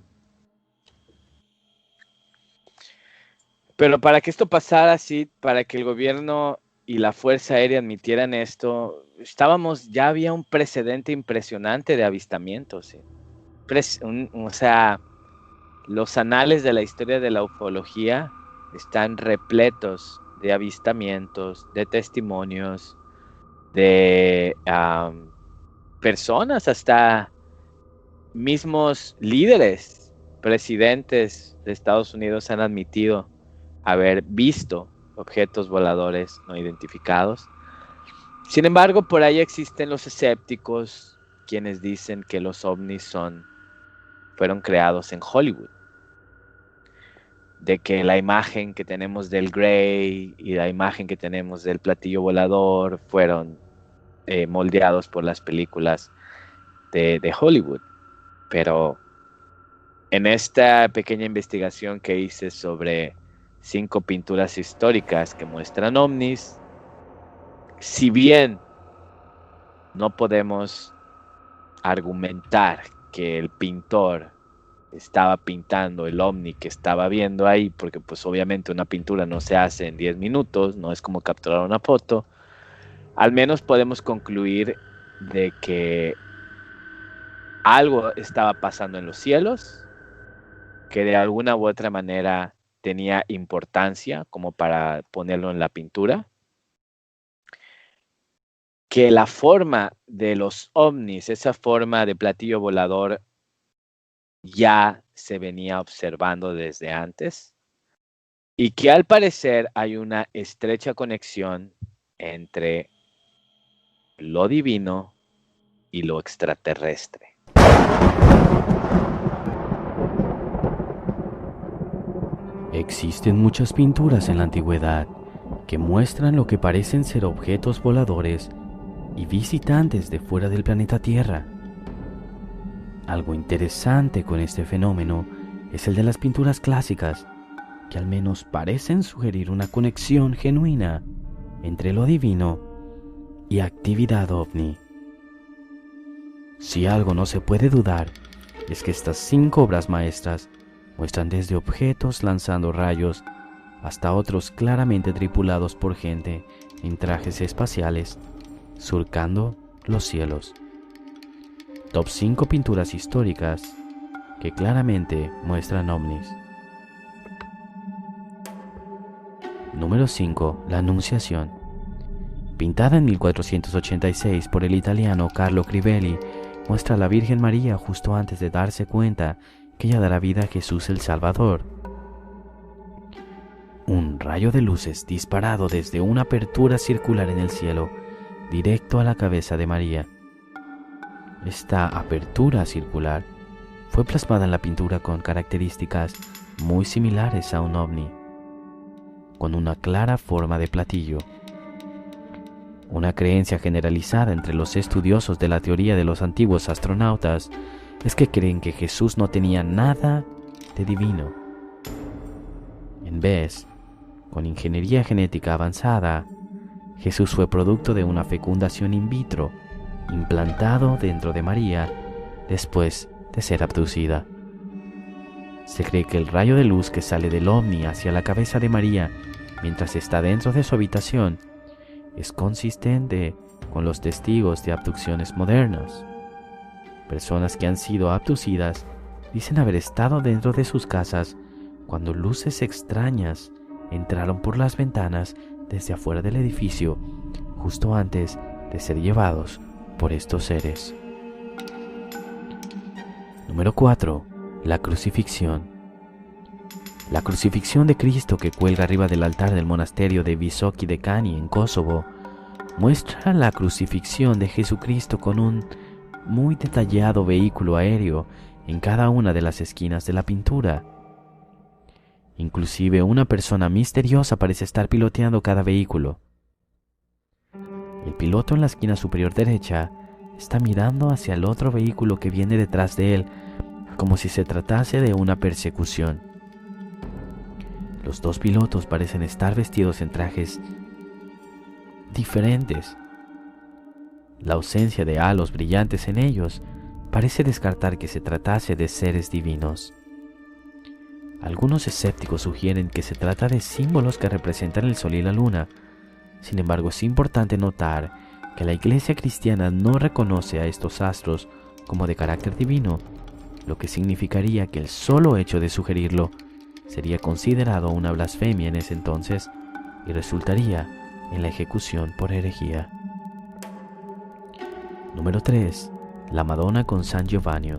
Pero para que esto pasara así, para que el gobierno y la Fuerza Aérea admitieran esto, ya había un precedente impresionante de avistamientos. ¿Sí? O sea, los anales de la historia de la ufología están repletos de avistamientos, de testimonios, de personas, hasta mismos líderes, presidentes de Estados Unidos han admitido haber visto objetos voladores no identificados. Sin embargo, por ahí existen los escépticos, quienes dicen que los ovnis fueron creados en Hollywood, de que la imagen que tenemos del Grey y la imagen que tenemos del platillo volador fueron moldeados por las películas de Hollywood. Pero en esta pequeña investigación que hice sobre 5 pinturas históricas que muestran ovnis, si bien no podemos argumentar que el pintor estaba pintando el ovni que estaba viendo ahí, porque pues obviamente una pintura no se hace en 10 minutos, no es como capturar una foto, al menos podemos concluir de que algo estaba pasando en los cielos, que de alguna u otra manera tenía importancia como para ponerlo en la pintura, que la forma de los ovnis, esa forma de platillo volador, ya se venía observando desde antes, y que al parecer hay una estrecha conexión entre lo divino y lo extraterrestre. Existen muchas pinturas en la antigüedad que muestran lo que parecen ser objetos voladores y visitantes de fuera del planeta Tierra. Algo interesante con este fenómeno es el de las pinturas clásicas, que al menos parecen sugerir una conexión genuina entre lo divino y actividad ovni. Si algo no se puede dudar, es que estas 5 obras maestras muestran desde objetos lanzando rayos hasta otros claramente tripulados por gente en trajes espaciales, surcando los cielos. Top 5 pinturas históricas que claramente muestran ovnis. Número 5. La Anunciación. Pintada en 1486 por el italiano Carlo Crivelli, muestra a la Virgen María justo antes de darse cuenta que ella dará vida a Jesús el Salvador. Un rayo de luces disparado desde una apertura circular en el cielo, directo a la cabeza de María. Esta apertura circular fue plasmada en la pintura con características muy similares a un ovni, con una clara forma de platillo. Una creencia generalizada entre los estudiosos de la teoría de los antiguos astronautas es que creen que Jesús no tenía nada de divino. En vez, con ingeniería genética avanzada, Jesús fue producto de una fecundación in vitro, implantado dentro de María después de ser abducida. Se cree que el rayo de luz que sale del ovni hacia la cabeza de María mientras está dentro de su habitación es consistente con los testigos de abducciones modernos. Personas que han sido abducidas dicen haber estado dentro de sus casas cuando luces extrañas entraron por las ventanas desde afuera del edificio justo antes de ser llevados por estos seres. Número 4. La crucifixión. La crucifixión de Cristo que cuelga arriba del altar del monasterio de Visoki Dekani en Kosovo muestra la crucifixión de Jesucristo con un muy detallado vehículo aéreo en cada una de las esquinas de la pintura. Inclusive una persona misteriosa parece estar piloteando cada vehículo. El piloto en la esquina superior derecha está mirando hacia el otro vehículo que viene detrás de él, como si se tratase de una persecución. Los dos pilotos parecen estar vestidos en trajes diferentes. La ausencia de halos brillantes en ellos parece descartar que se tratase de seres divinos. Algunos escépticos sugieren que se trata de símbolos que representan el sol y la luna. Sin embargo, es importante notar que la Iglesia cristiana no reconoce a estos astros como de carácter divino, lo que significaría que el solo hecho de sugerirlo sería considerado una blasfemia en ese entonces y resultaría en la ejecución por herejía. Número 3. La Madonna con San Giovanni.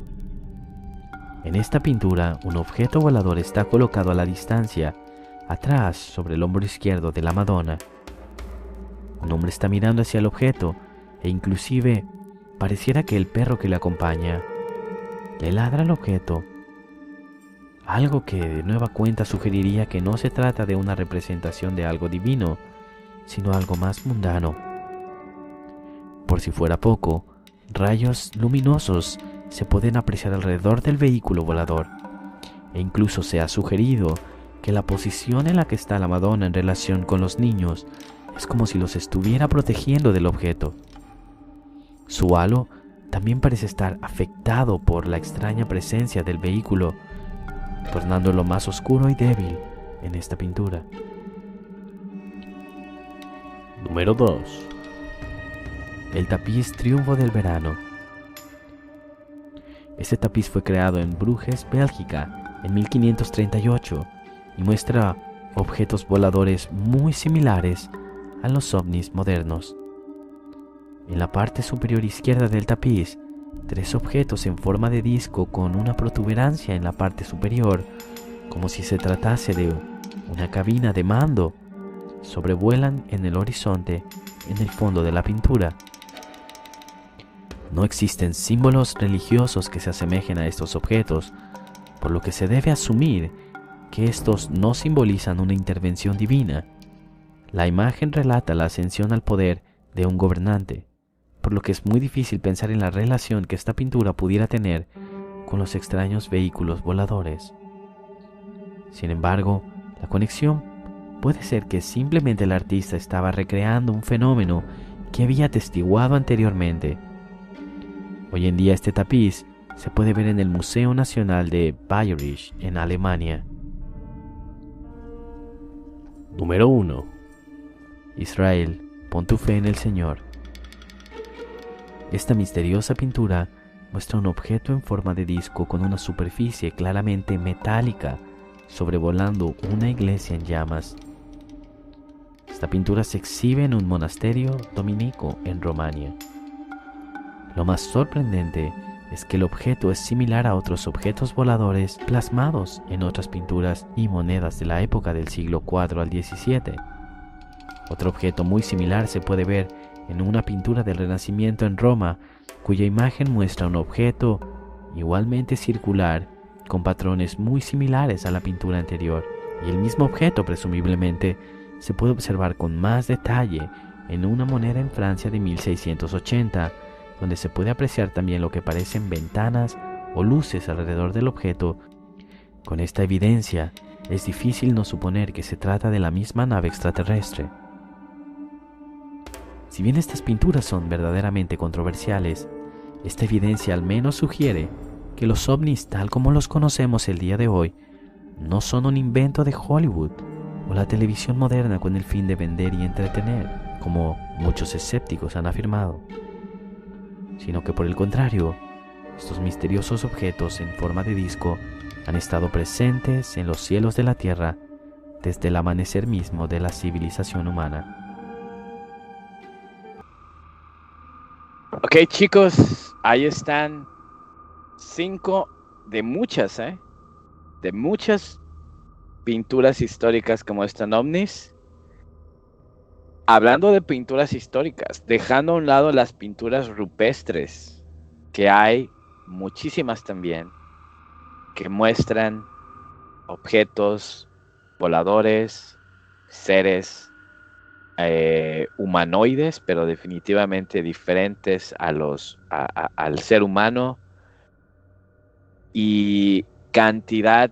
En esta pintura, un objeto volador está colocado a la distancia, atrás sobre el hombro izquierdo de la Madonna. Un hombre está mirando hacia el objeto e inclusive pareciera que el perro que le acompaña le ladra al objeto, algo que de nueva cuenta sugeriría que no se trata de una representación de algo divino, sino algo más mundano. Por si fuera poco, rayos luminosos se pueden apreciar alrededor del vehículo volador, e incluso se ha sugerido que la posición en la que está la Madonna en relación con los niños es como si los estuviera protegiendo del objeto. Su halo también parece estar afectado por la extraña presencia del vehículo, tornándolo más oscuro y débil en esta pintura. Número 2. El tapiz Triunfo del Verano. Este tapiz fue creado en Bruges, Bélgica, en 1538 y muestra objetos voladores muy similares a los ovnis modernos. En la parte superior izquierda del tapiz, 3 objetos en forma de disco con una protuberancia en la parte superior, como si se tratase de una cabina de mando, sobrevuelan en el horizonte en el fondo de la pintura. No existen símbolos religiosos que se asemejen a estos objetos, por lo que se debe asumir que estos no simbolizan una intervención divina, La imagen relata la ascensión al poder de un gobernante, por lo que es muy difícil pensar en la relación que esta pintura pudiera tener con los extraños vehículos voladores. Sin embargo, la conexión puede ser que simplemente el artista estaba recreando un fenómeno que había atestiguado anteriormente. Hoy en día este tapiz se puede ver en el Museo Nacional de Bayreuth, en Alemania. Número 1. Israel, pon tu fe en el Señor. Esta misteriosa pintura muestra un objeto en forma de disco con una superficie claramente metálica sobrevolando una iglesia en llamas. Esta pintura se exhibe en un monasterio dominico en Rumania. Lo más sorprendente es que el objeto es similar a otros objetos voladores plasmados en otras pinturas y monedas de la época del siglo IV al XVII. Otro objeto muy similar se puede ver en una pintura del Renacimiento en Roma, cuya imagen muestra un objeto igualmente circular con patrones muy similares a la pintura anterior, y el mismo objeto presumiblemente se puede observar con más detalle en una moneda en Francia de 1680, donde se puede apreciar también lo que parecen ventanas o luces alrededor del objeto. Con esta evidencia, es difícil no suponer que se trata de la misma nave extraterrestre. Si bien estas pinturas son verdaderamente controversiales, esta evidencia al menos sugiere que los ovnis tal como los conocemos el día de hoy no son un invento de Hollywood o la televisión moderna con el fin de vender y entretener, como muchos escépticos han afirmado, sino que por el contrario, estos misteriosos objetos en forma de disco han estado presentes en los cielos de la Tierra desde el amanecer mismo de la civilización humana. Ok, chicos, ahí están 5 de muchas, de muchas pinturas históricas que muestran ovnis. Hablando de pinturas históricas, dejando a un lado las pinturas rupestres, que hay muchísimas también, que muestran objetos voladores, seres humanoides, pero definitivamente diferentes al ser humano, y cantidad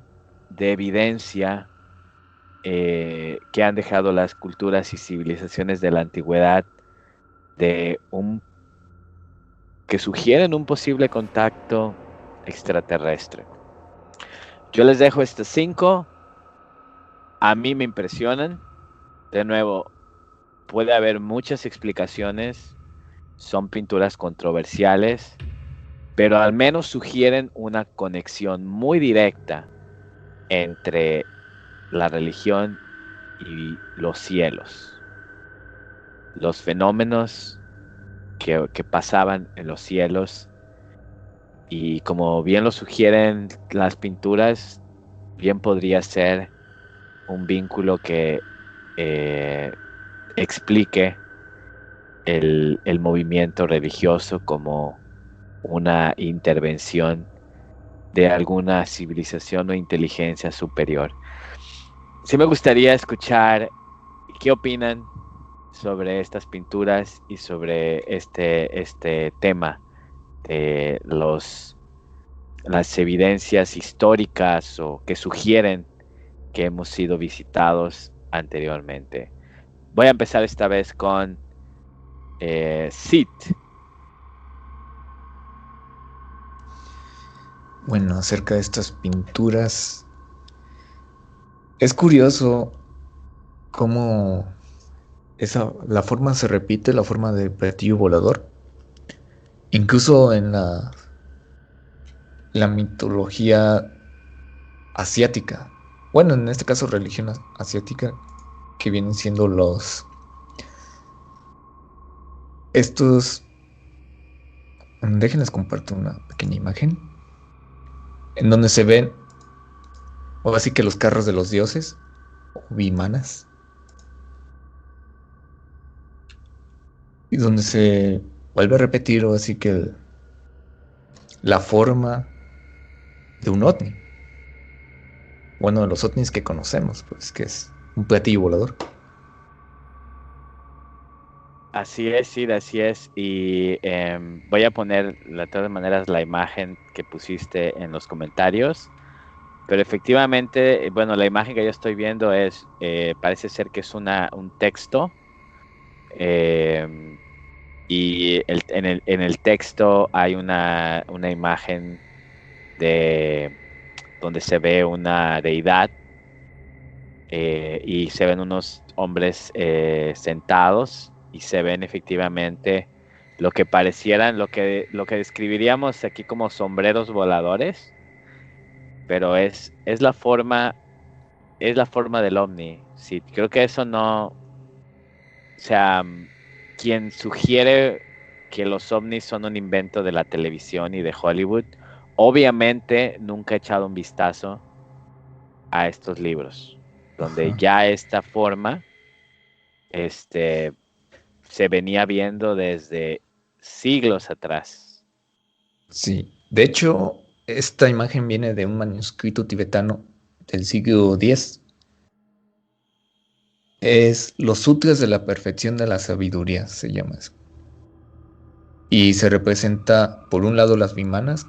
de evidencia que han dejado las culturas y civilizaciones de la antigüedad que sugieren un posible contacto extraterrestre. Yo les dejo estas 5. A mí me impresionan. De nuevo, puede haber muchas explicaciones. Son pinturas controversiales, pero al menos sugieren una conexión muy directa entre la religión y los cielos, los fenómenos que pasaban en los cielos, y como bien lo sugieren las pinturas, bien podría ser un vínculo que explique el movimiento religioso como una intervención de alguna civilización o inteligencia superior. Sí me gustaría escuchar qué opinan sobre estas pinturas y sobre este tema de las evidencias históricas o que sugieren que hemos sido visitados anteriormente. Voy a empezar esta vez con Sid. Bueno, acerca de estas pinturas, es curioso cómo la forma se repite, la forma de platillo volador. Incluso en la mitología asiática. Bueno, en este caso religión asiática, que vienen siendo déjenles comparto una pequeña imagen en donde se ven, o así que los carros de los dioses, o vimanas, y donde se vuelve a repetir, o así que la forma de un ovni. Bueno, de los ovnis que conocemos, pues que es un platillo volador. Así es, sí, así es. Y voy a poner de todas maneras la imagen que pusiste en los comentarios. Pero efectivamente, bueno, la imagen que yo estoy viendo es, parece ser que es un texto. eh, y en el texto hay una imagen de donde se ve una deidad, y se ven unos hombres sentados y se ven efectivamente lo que parecieran, lo que describiríamos aquí como sombreros voladores, pero es la forma del ovni. Sí, creo que eso no, o sea, quien sugiere que los ovnis son un invento de la televisión y de Hollywood, obviamente nunca ha echado un vistazo a estos libros, donde Ajá. ya esta forma este, se venía viendo desde siglos atrás. Sí, de hecho, esta imagen viene de un manuscrito tibetano del siglo X. Es Los Sutras de la Perfección de la Sabiduría, se llama eso. Y se representa, por un lado, las vimanas,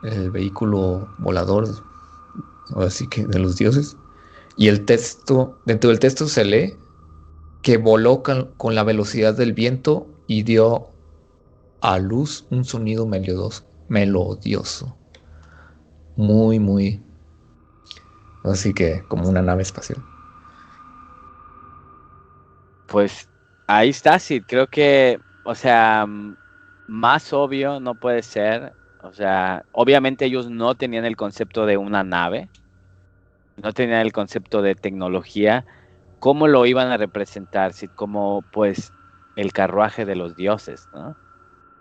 el vehículo volador, así que de los dioses. Y el texto, dentro del texto se lee que voló con la velocidad del viento y dio a luz un sonido melodioso, muy, muy, así que como una nave espacial. Pues ahí está, sí, creo que, o sea, más obvio no puede ser. O sea, obviamente ellos no tenían el concepto de una nave, no tenían el concepto de tecnología. ¿Cómo lo iban a representar? Sí, como pues el carruaje de los dioses, ¿no?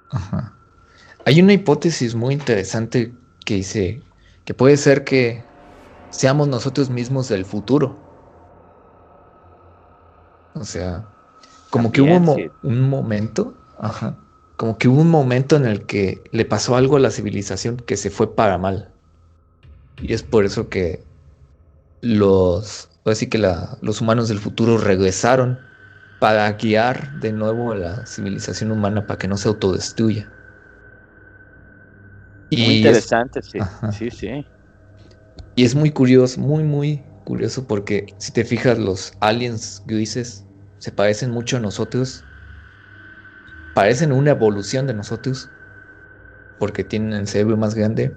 Ajá. Hay una hipótesis muy interesante que dice que puede ser que seamos nosotros mismos del futuro. O sea, como que hubo También, sí. un momento, ajá, como que hubo un momento en el que le pasó algo a la civilización que se fue para mal. Y es por eso que así que los humanos del futuro regresaron para guiar de nuevo a la civilización humana para que no se autodestruya. Muy Y es, interesante, sí. ajá, Sí, sí. y es muy curioso, muy, muy curioso porque si te fijas, los aliens grises se parecen mucho a nosotros, parecen una evolución de nosotros porque tienen el cerebro más grande,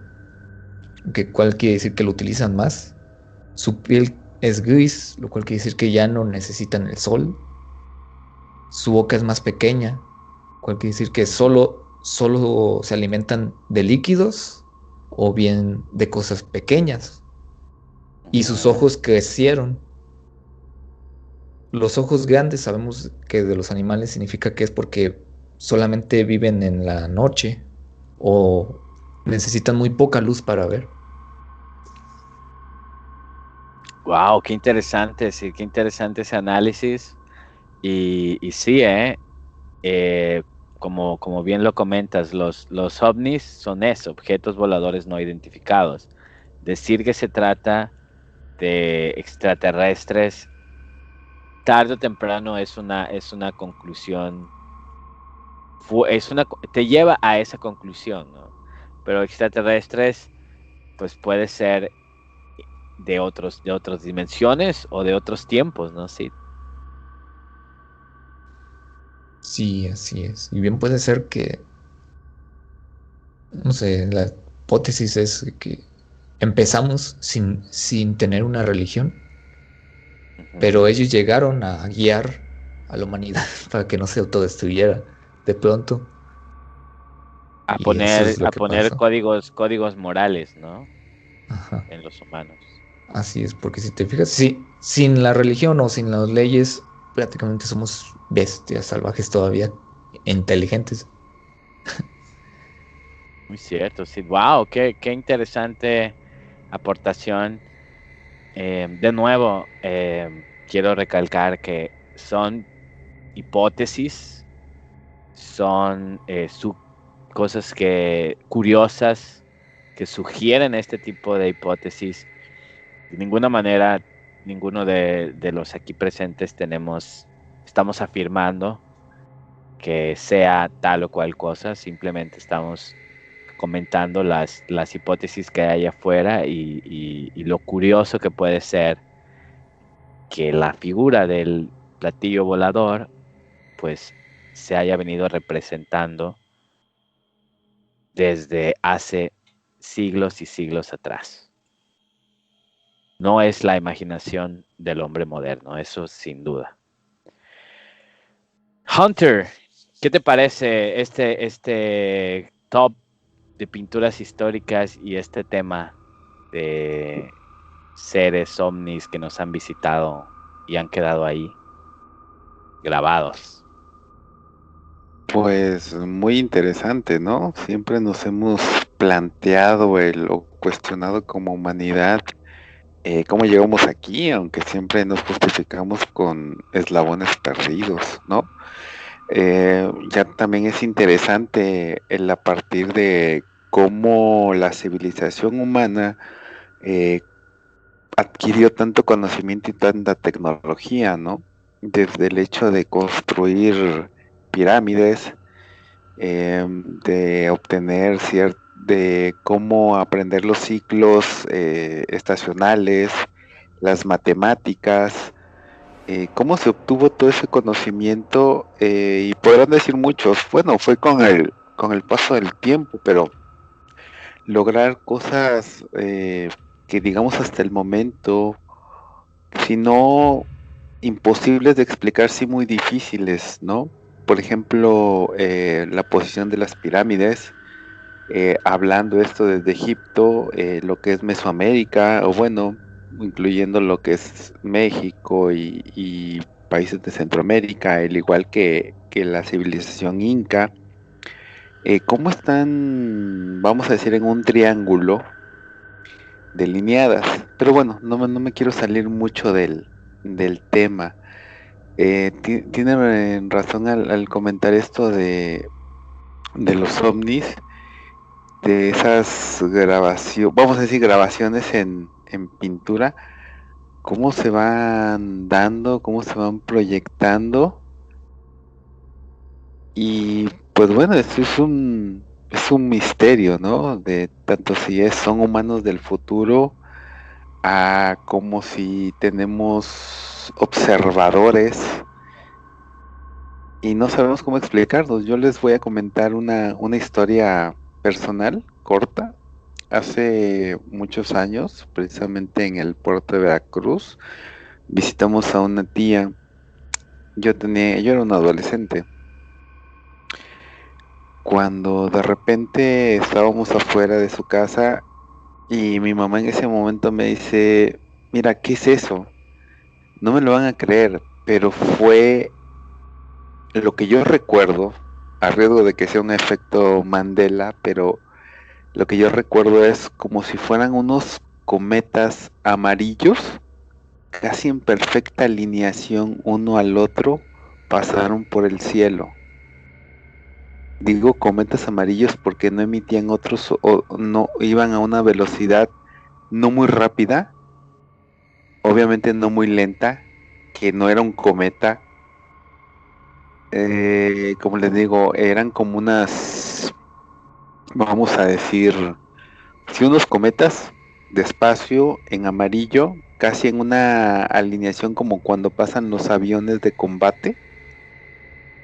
que cual quiere decir que lo utilizan más. Su piel es gris, lo cual quiere decir que ya no necesitan el sol. Su boca es más pequeña, cual quiere decir que solo se alimentan de líquidos o bien de cosas pequeñas. Y sus Ujú. ojos crecieron. Los ojos grandes sabemos que de los animales significa que es porque solamente viven en la noche o necesitan muy poca luz para ver. Wow, qué interesante, sí, qué interesante ese análisis. Y sí, eh, como bien lo comentas, los ovnis son eso, objetos voladores no identificados. Decir que se trata de extraterrestres, tarde o temprano es una conclusión, te lleva a esa conclusión, ¿no? Pero extraterrestres, pues puede ser de otras dimensiones o de otros tiempos, ¿no? Sí. Sí, así es. Y bien puede ser que, no sé, la hipótesis es que empezamos sin tener una religión, Ujú. pero ellos llegaron a guiar a la humanidad para que no se autodestruyera de pronto. A Y eso poner, es lo a que poner pasó. códigos morales, ¿no? Ajá. En los humanos. Así es, porque si te fijas, sí, sin la religión o sin las leyes, prácticamente somos bestias salvajes todavía, inteligentes. Muy cierto, sí. Wow, qué interesante aportación. De nuevo, quiero recalcar que son hipótesis, son cosas curiosas que sugieren este tipo de hipótesis. De ninguna manera, ninguno de los aquí presentes estamos afirmando que sea tal o cual cosa, simplemente estamos comentando las hipótesis que hay afuera y lo curioso que puede ser que la figura del platillo volador pues se haya venido representando desde hace siglos y siglos atrás. No es la imaginación del hombre moderno, eso sin duda. Hunter, ¿qué te parece este top de pinturas históricas y este tema de seres ovnis que nos han visitado y han quedado ahí grabados? Pues muy interesante, ¿no? Siempre nos hemos planteado o cuestionado como humanidad cómo llegamos aquí, aunque siempre nos justificamos con eslabones perdidos, ¿no? Ya también es interesante a partir de cómo la civilización humana adquirió tanto conocimiento y tanta tecnología, ¿no? Desde el hecho de construir pirámides, de obtener de cómo aprender los ciclos estacionales, las matemáticas, cómo se obtuvo todo ese conocimiento, y podrán decir muchos, bueno, fue con el paso del tiempo, pero lograr cosas que digamos hasta el momento, si no imposibles de explicar, sí muy difíciles, ¿no? Por ejemplo, la posición de las pirámides, hablando esto desde Egipto, lo que es Mesoamérica, o bueno, incluyendo lo que es México y países de Centroamérica, al igual que la civilización inca, cómo están, vamos a decir, en un triángulo delineadas. Pero bueno, no me quiero salir mucho del tema. Tiene razón al comentar esto de los ovnis, de esas grabaciones, vamos a decir grabaciones en pintura, cómo se van dando, cómo se van proyectando. Y pues bueno, esto es un misterio, ¿no? De tanto si son humanos del futuro, a como si tenemos observadores y no sabemos cómo explicarlos. Yo les voy a comentar una historia personal, corta. Hace muchos años, precisamente en el puerto de Veracruz, visitamos a una tía. Yo era un adolescente. Cuando de repente estábamos afuera de su casa y mi mamá en ese momento me dice, mira, ¿qué es eso? No me lo van a creer, pero fue lo que yo recuerdo, a riesgo de que sea un efecto Mandela, pero lo que yo recuerdo es como si fueran unos cometas amarillos, casi en perfecta alineación uno al otro, pasaron por el cielo. Digo cometas amarillos porque no emitían otros o no iban a una velocidad no muy rápida, obviamente no muy lenta, que no era un cometa. Como les digo, eran como unas, vamos a decir, si unos cometas despacio en amarillo, casi en una alineación como cuando pasan los aviones de combate,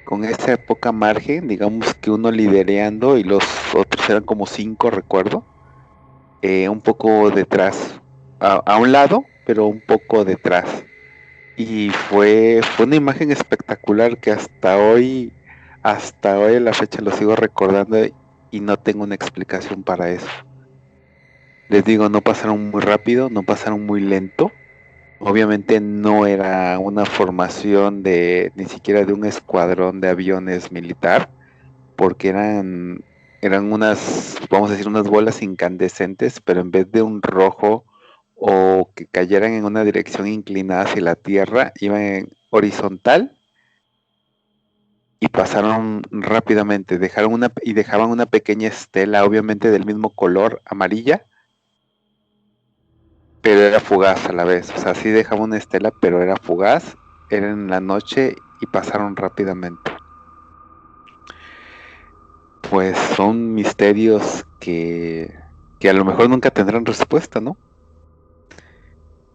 con esa poca margen, digamos que uno lidereando y los otros eran como 5, recuerdo, un poco detrás, a un lado, pero un poco detrás. Y fue una imagen espectacular que hasta hoy a la fecha lo sigo recordando y no tengo una explicación para eso. Les digo, no pasaron muy rápido, no pasaron muy lento. Obviamente no era una formación ni siquiera de un escuadrón de aviones militar, porque eran unas, vamos a decir, unas bolas incandescentes, pero en vez de un rojo o que cayeran en una dirección inclinada hacia la tierra, iban en horizontal y pasaron rápidamente, dejaban una pequeña estela, obviamente del mismo color, amarilla, pero era fugaz a la vez. O sea, sí dejaba una estela, pero era fugaz, era en la noche y pasaron rápidamente. pues son misterios que a lo mejor nunca tendrán respuesta, ¿no?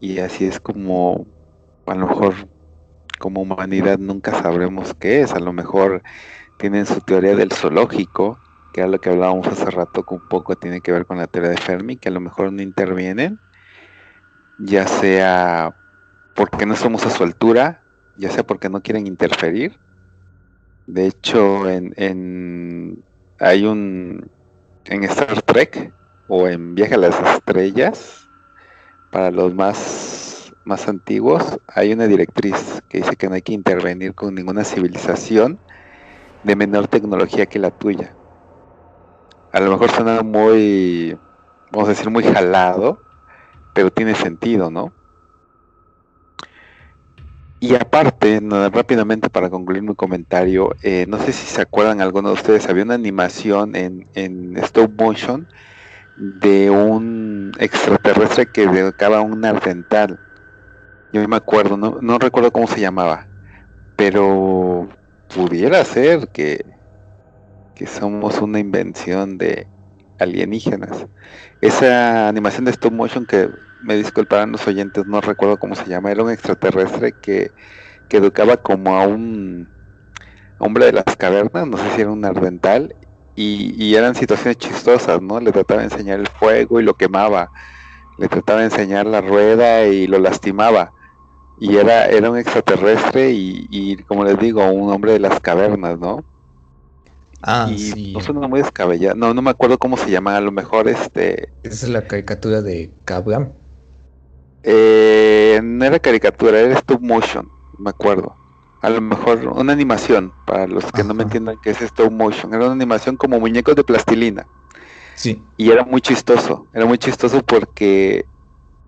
Y así es como a lo mejor como humanidad nunca sabremos qué es. A lo mejor tienen su teoría del zoológico, que era lo que hablábamos hace rato, que un poco tiene que ver con la teoría de Fermi, que a lo mejor no intervienen, ya sea porque no estamos a su altura, ya sea porque no quieren interferir. De hecho, hay en Star Trek o en Viaje a las Estrellas, para los más antiguos, hay una directriz que dice que no hay que intervenir con ninguna civilización de menor tecnología que la tuya. A lo mejor suena muy, vamos a decir, muy jalado, pero tiene sentido, ¿no? Y aparte, rápidamente para concluir mi comentario, no sé si se acuerdan alguno de ustedes, había una animación en stop motion de un extraterrestre que dedicaba un ardental. Yo me acuerdo, no recuerdo cómo se llamaba, pero pudiera ser que somos una invención de alienígenas. Esa animación de stop motion, que me disculparán los oyentes, no recuerdo cómo se llama, era un extraterrestre que educaba como a un hombre de las cavernas, no sé si era un ardental, y eran situaciones chistosas, ¿no? Le trataba de enseñar el fuego y lo quemaba, le trataba de enseñar la rueda y lo lastimaba. Y era un extraterrestre y como les digo, un hombre de las cavernas, ¿no? Y Sí. no suena muy descabellado. No me acuerdo cómo se llama. A lo mejor Esa es la caricatura de Kablam. no era caricatura, era stop motion, me acuerdo. A lo mejor una animación, para los que no me entiendan qué es stop motion. Era una animación como muñecos de plastilina. Sí. Y era muy chistoso porque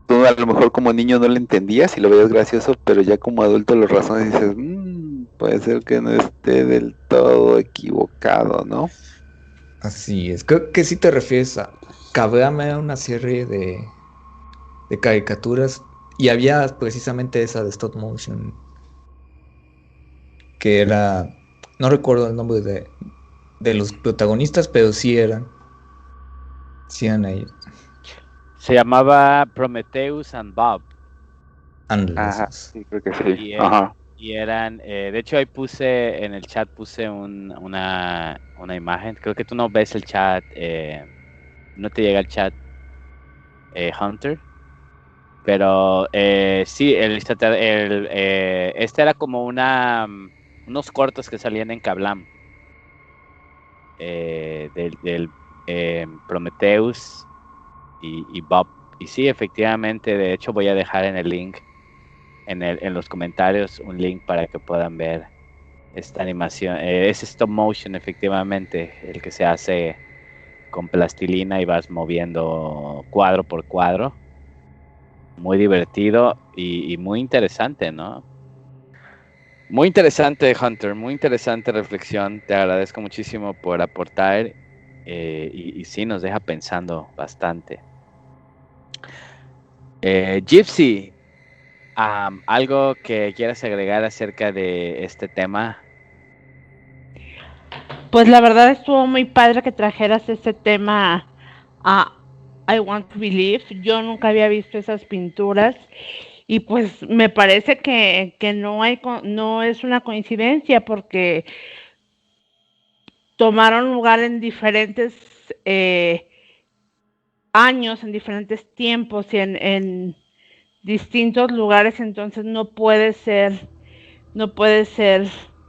tú a lo mejor como niño no lo entendías y lo veías gracioso, pero ya como adulto lo razonas y dices, puede ser que no esté del todo equivocado, ¿no? Así es. Creo que sí te refieres a Kablam. Era una serie de caricaturas y había precisamente esa de stop motion que era, no recuerdo el nombre de los protagonistas, pero sí eran ellos. Se llamaba Prometheus and Bob. Ajá, sí, creo que sí. Ajá. Y eran, de hecho ahí en el chat puse una imagen. Creo que tú no ves el chat, no te llega el chat, Hunter. Pero sí, este era como unos cortos que salían en Kablam, del Prometheus y Bob. Y sí, efectivamente, de hecho voy a dejar en el link, en los comentarios, un link para que puedan ver esta animación. Es stop motion, efectivamente, el que se hace con plastilina y vas moviendo cuadro por cuadro. Muy divertido y muy interesante, ¿no? Muy interesante, Hunter, muy interesante reflexión. Te agradezco muchísimo por aportar y sí, nos deja pensando bastante. Gypsy, ¿algo que quieras agregar acerca de este tema? Pues la verdad estuvo muy padre que trajeras este tema a I Want to Believe. Yo nunca había visto esas pinturas y pues me parece que no es una coincidencia porque tomaron lugar en diferentes años, en diferentes tiempos y en distintos lugares, entonces no puede ser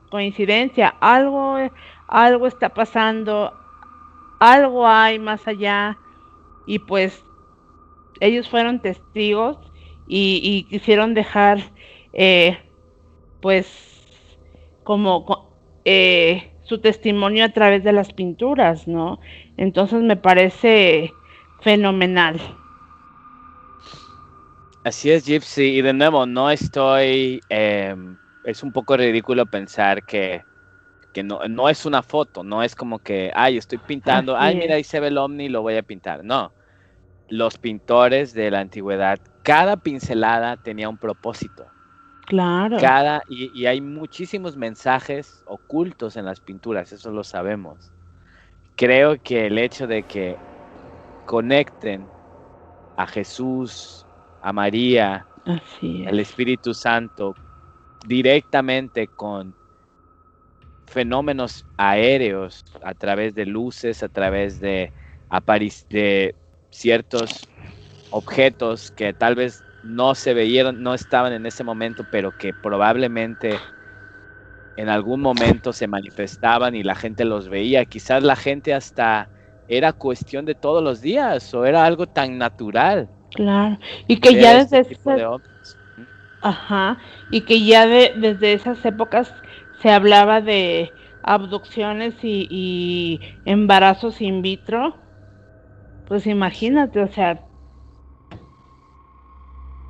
coincidencia. Algo está pasando, algo hay más allá y pues ellos fueron testigos y quisieron dejar pues como su testimonio a través de las pinturas, ¿no? Entonces me parece fenomenal. Así es, Gypsy, y de nuevo, no estoy, es un poco ridículo pensar que no es una foto, no es como que, estoy pintando, mira, ahí se ve el ovni, lo voy a pintar. No, los pintores de la antigüedad, cada pincelada tenía un propósito. Claro. Y hay muchísimos mensajes ocultos en las pinturas, eso lo sabemos. creo que el hecho de que conecten a Jesús, a María, Así al es. Espíritu Santo directamente con fenómenos aéreos a través de luces, a través de ciertos objetos que tal vez no se veían, no estaban en ese momento, pero que probablemente en algún momento se manifestaban y la gente los veía. Quizás la gente hasta era cuestión de todos los días o era algo tan natural Claro. Y que ver ya este desde tipo de esas, ovnis. ajá, y que ya desde esas épocas se hablaba de abducciones y embarazos in vitro. Pues Sí. imagínate, o sea,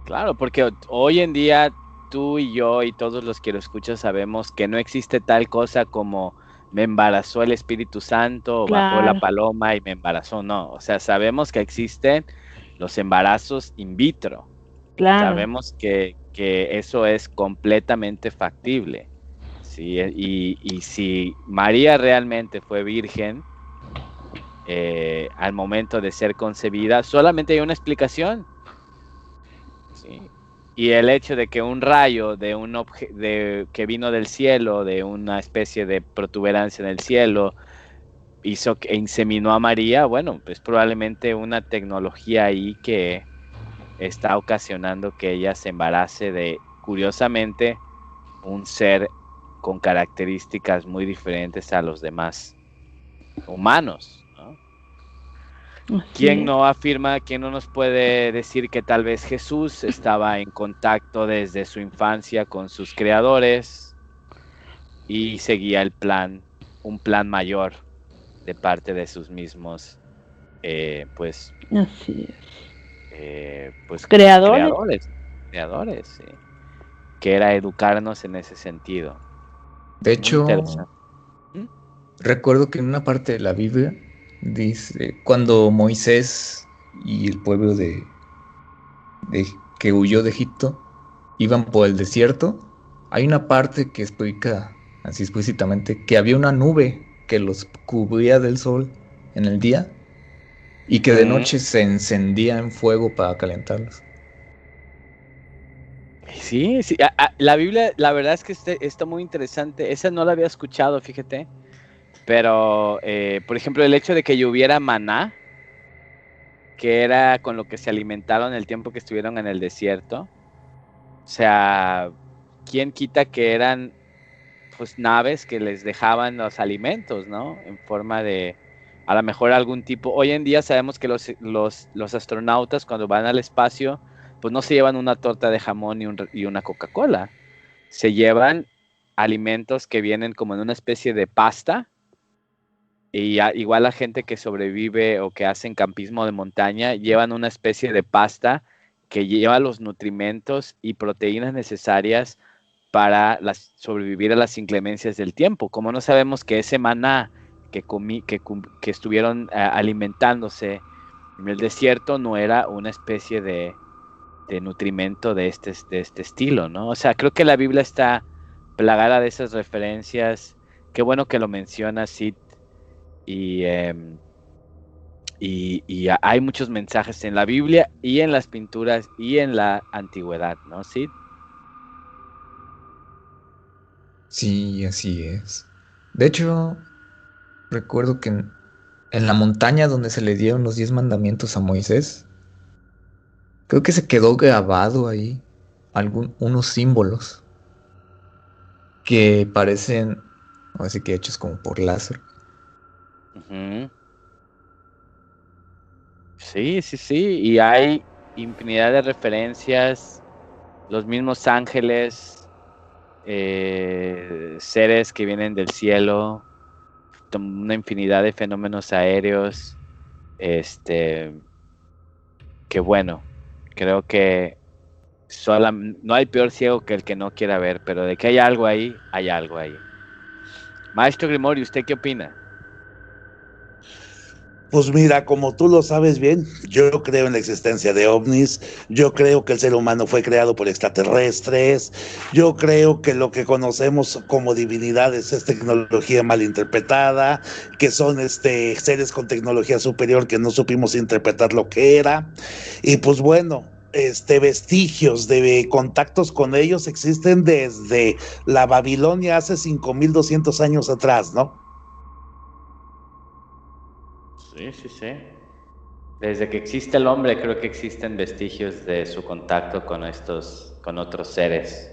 Claro, porque hoy en día tú y yo y todos los que lo escuchan sabemos que no existe tal cosa como me embarazó el Espíritu Santo o bajó la claro, paloma y me embarazó. No, o sea, sabemos que existen los embarazos in vitro. claro. Sabemos que eso es completamente factible. ¿Sí? Y si María realmente fue virgen al momento de ser concebida, solamente hay una explicación. ¿Sí? Y el hecho de que un rayo que vino del cielo, de una especie de protuberancia en el cielo, hizo que inseminó a María, bueno, pues probablemente una tecnología ahí que está ocasionando que ella se embarace de, curiosamente, un ser con características muy diferentes a los demás humanos, ¿no? Así ¿Quién es. no afirma, quién no nos puede decir que tal vez Jesús estaba en contacto desde su infancia con sus creadores y seguía un plan mayor de parte de sus mismos, pues, Así es. pues Creadores. creadores, sí, que era educarnos en ese sentido. De Muy hecho, interesante. ¿Mm? recuerdo que en una parte de la Biblia dice, cuando Moisés y el pueblo que huyó de Egipto iban por el desierto, hay una parte que explica así explícitamente que había una nube que los cubría del sol en el día y que de Ujú. noche se encendía en fuego para calentarlos. Sí, sí, la Biblia, la verdad es que está muy interesante. Esa no la había escuchado, fíjate. Pero, por ejemplo, el hecho de que lloviera maná, que era con lo que se alimentaron el tiempo que estuvieron en el desierto. O sea, ¿quién quita que eran pues naves que les dejaban los alimentos, ¿no? En forma de, a lo mejor algún tipo. Hoy en día sabemos que los astronautas cuando van al espacio, pues no se llevan una torta de jamón y una Coca-Cola. Se llevan alimentos que vienen como en una especie de pasta. Y igual la gente que sobrevive o que hacen campismo de montaña llevan una especie de pasta que lleva los nutrimentos y proteínas necesarias para sobrevivir a las inclemencias del tiempo. Como no sabemos que ese maná que estuvieron alimentándose en el desierto no era una especie de nutrimento de este estilo, ¿no? O sea, creo que la Biblia está plagada de esas referencias. Qué bueno que lo mencionas, Sid. Y, hay muchos mensajes en la Biblia y en las pinturas y en la antigüedad, ¿no? Sí. Sí, así es. De hecho, recuerdo que en la montaña donde se le dieron los 10 mandamientos a Moisés, creo que se quedó grabado ahí unos símbolos que parecen, así que hechos como por láser. Ujú. Sí, sí, sí. Y hay infinidad de referencias, los mismos ángeles, seres que vienen del cielo, una infinidad de fenómenos aéreos. Este, que bueno, creo que no hay peor ciego que el que no quiera ver, pero de que hay algo ahí, hay algo ahí. Maestro Grimorio, ¿usted qué opina? Pues mira, como tú lo sabes bien, yo creo en la existencia de ovnis, yo creo que el ser humano fue creado por extraterrestres, yo creo que lo que conocemos como divinidades es tecnología mal interpretada, que son seres con tecnología superior que no supimos interpretar lo que era, y pues bueno, vestigios de contactos con ellos existen desde la Babilonia hace 5200 años atrás, ¿no? Sí, sí, sí. Desde que existe el hombre, creo que existen vestigios de su contacto con otros seres.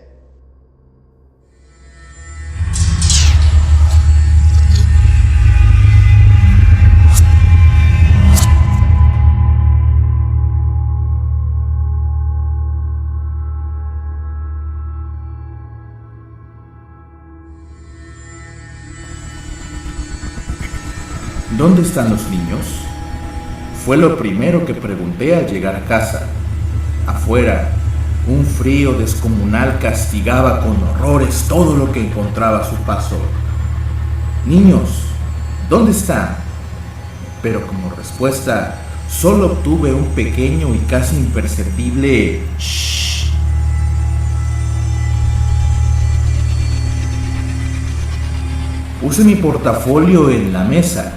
¿Dónde están los niños? Fue lo primero que pregunté al llegar a casa. Afuera, un frío descomunal castigaba con horrores todo lo que encontraba a su paso. Niños, ¿dónde están? Pero como respuesta, solo obtuve un pequeño y casi imperceptible shh. Puse mi portafolio en la mesa.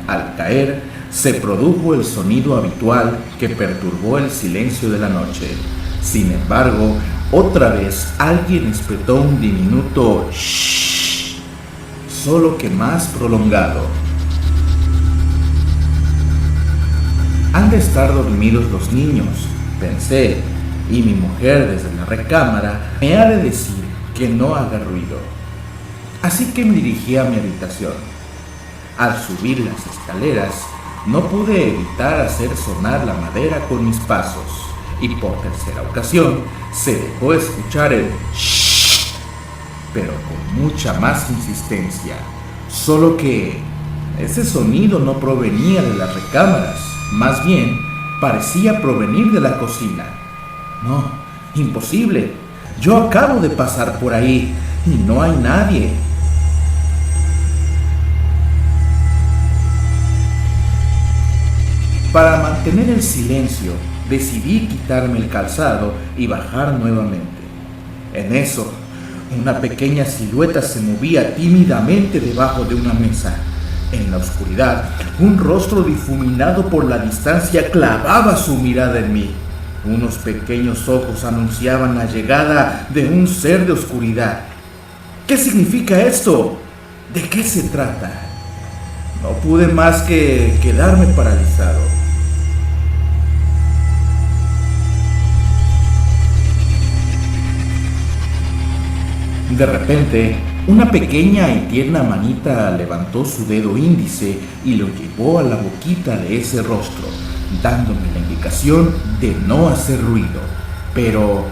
Al caer, se produjo el sonido habitual que perturbó el silencio de la noche. Sin embargo, otra vez alguien espetó un diminuto shh, solo que más prolongado. Han de estar dormidos los niños, pensé, y mi mujer desde la recámara me ha de decir que no haga ruido. Así que me dirigí a mi habitación. Al subir las escaleras, no pude evitar hacer sonar la madera con mis pasos, y por tercera ocasión se dejó escuchar el shhh, pero con mucha más insistencia, solo que ese sonido no provenía de las recámaras, más bien parecía provenir de la cocina. No, imposible, yo acabo de pasar por ahí y no hay nadie. Para mantener el silencio, decidí quitarme el calzado y bajar nuevamente. En eso, una pequeña silueta se movía tímidamente debajo de una mesa. En la oscuridad, un rostro difuminado por la distancia clavaba su mirada en mí. Unos pequeños ojos anunciaban la llegada de un ser de oscuridad. ¿Qué significa esto? ¿De qué se trata? No pude más que quedarme paralizado. De repente, una pequeña y tierna manita levantó su dedo índice y lo llevó a la boquita de ese rostro, dándome la indicación de no hacer ruido. Pero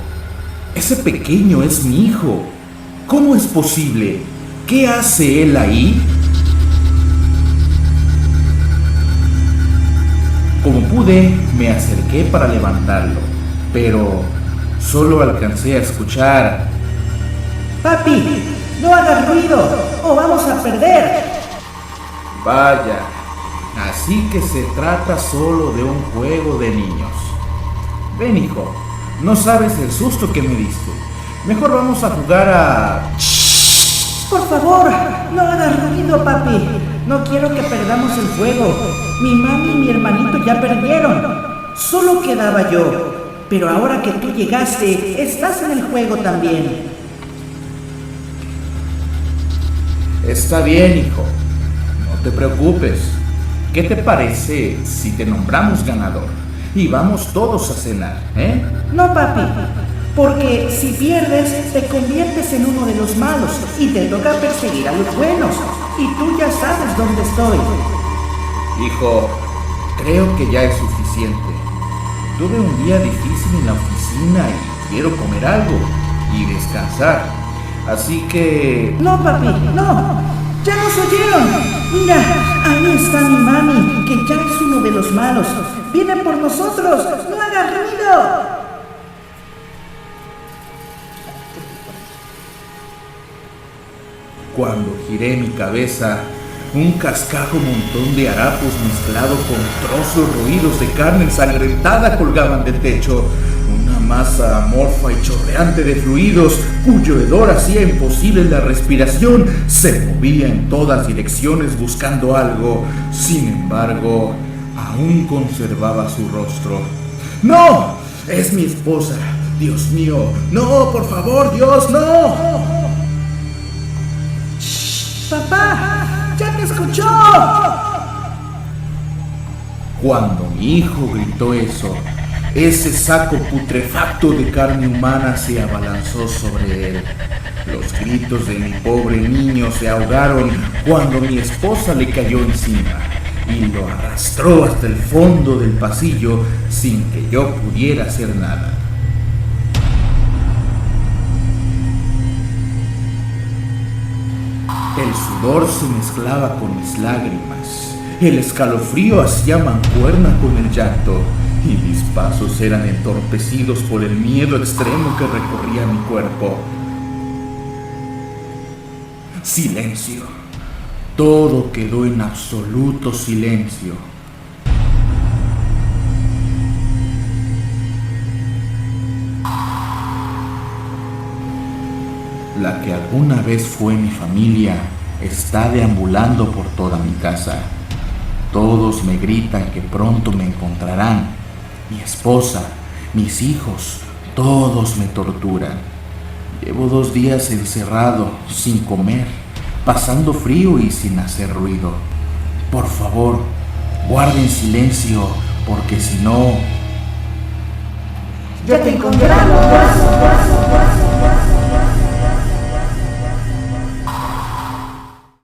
ese pequeño es mi hijo. ¿Cómo es posible? ¿Qué hace él ahí? Como pude, me acerqué para levantarlo, pero solo alcancé a escuchar: ¡Papi, no hagas ruido o vamos a perder! Vaya, así que se trata solo de un juego de niños. Ven, hijo, no sabes el susto que me diste. Mejor vamos a jugar a... Por favor, no hagas ruido, papi. No quiero que perdamos el juego. Mi mami y mi hermanito ya perdieron. Solo quedaba yo. Pero ahora que tú llegaste, estás en el juego también. Está bien, hijo. No te preocupes. ¿Qué te parece si te nombramos ganador y vamos todos a cenar, No, papi. Porque si pierdes, te conviertes en uno de los malos y te toca perseguir a los buenos. Y tú ya sabes dónde estoy. Hijo, creo que ya es suficiente. Tuve un día difícil en la oficina y quiero comer algo y descansar. Así que... No, papi, no. ¡Ya nos oyeron! Mira, ahí está mi mami, que ya es uno de los malos. ¡Viene por nosotros! ¡No hagas ruido! Cuando giré mi cabeza, Un cascajo montón de harapos mezclado con trozos roídos de carne ensangrentada colgaban del techo. Una masa amorfa y chorreante de fluidos, cuyo hedor hacía imposible la respiración, se movía en todas direcciones buscando algo. Sin embargo, aún conservaba su rostro. ¡No! ¡Es mi esposa! ¡Dios mío! ¡No, por favor, Dios, no! ¡Papá! ¡Ya te escuchó! Cuando mi hijo gritó eso, ese saco putrefacto de carne humana se abalanzó sobre él. Los gritos de mi pobre niño se ahogaron cuando mi esposa le cayó encima y lo arrastró hasta el fondo del pasillo sin que yo pudiera hacer nada. El sudor se mezclaba con mis lágrimas, el escalofrío hacía mancuerna con el llanto y mis pasos eran entorpecidos por el miedo extremo que recorría mi cuerpo. Silencio. Todo quedó en absoluto silencio. La que alguna vez fue mi familia está deambulando por toda mi casa. Todos me gritan que pronto me encontrarán. Mi esposa, mis hijos, todos me torturan. Llevo 2 días encerrado, sin comer, pasando frío y sin hacer ruido. Por favor, guarden silencio, porque si no... ¡Ya te encontramos!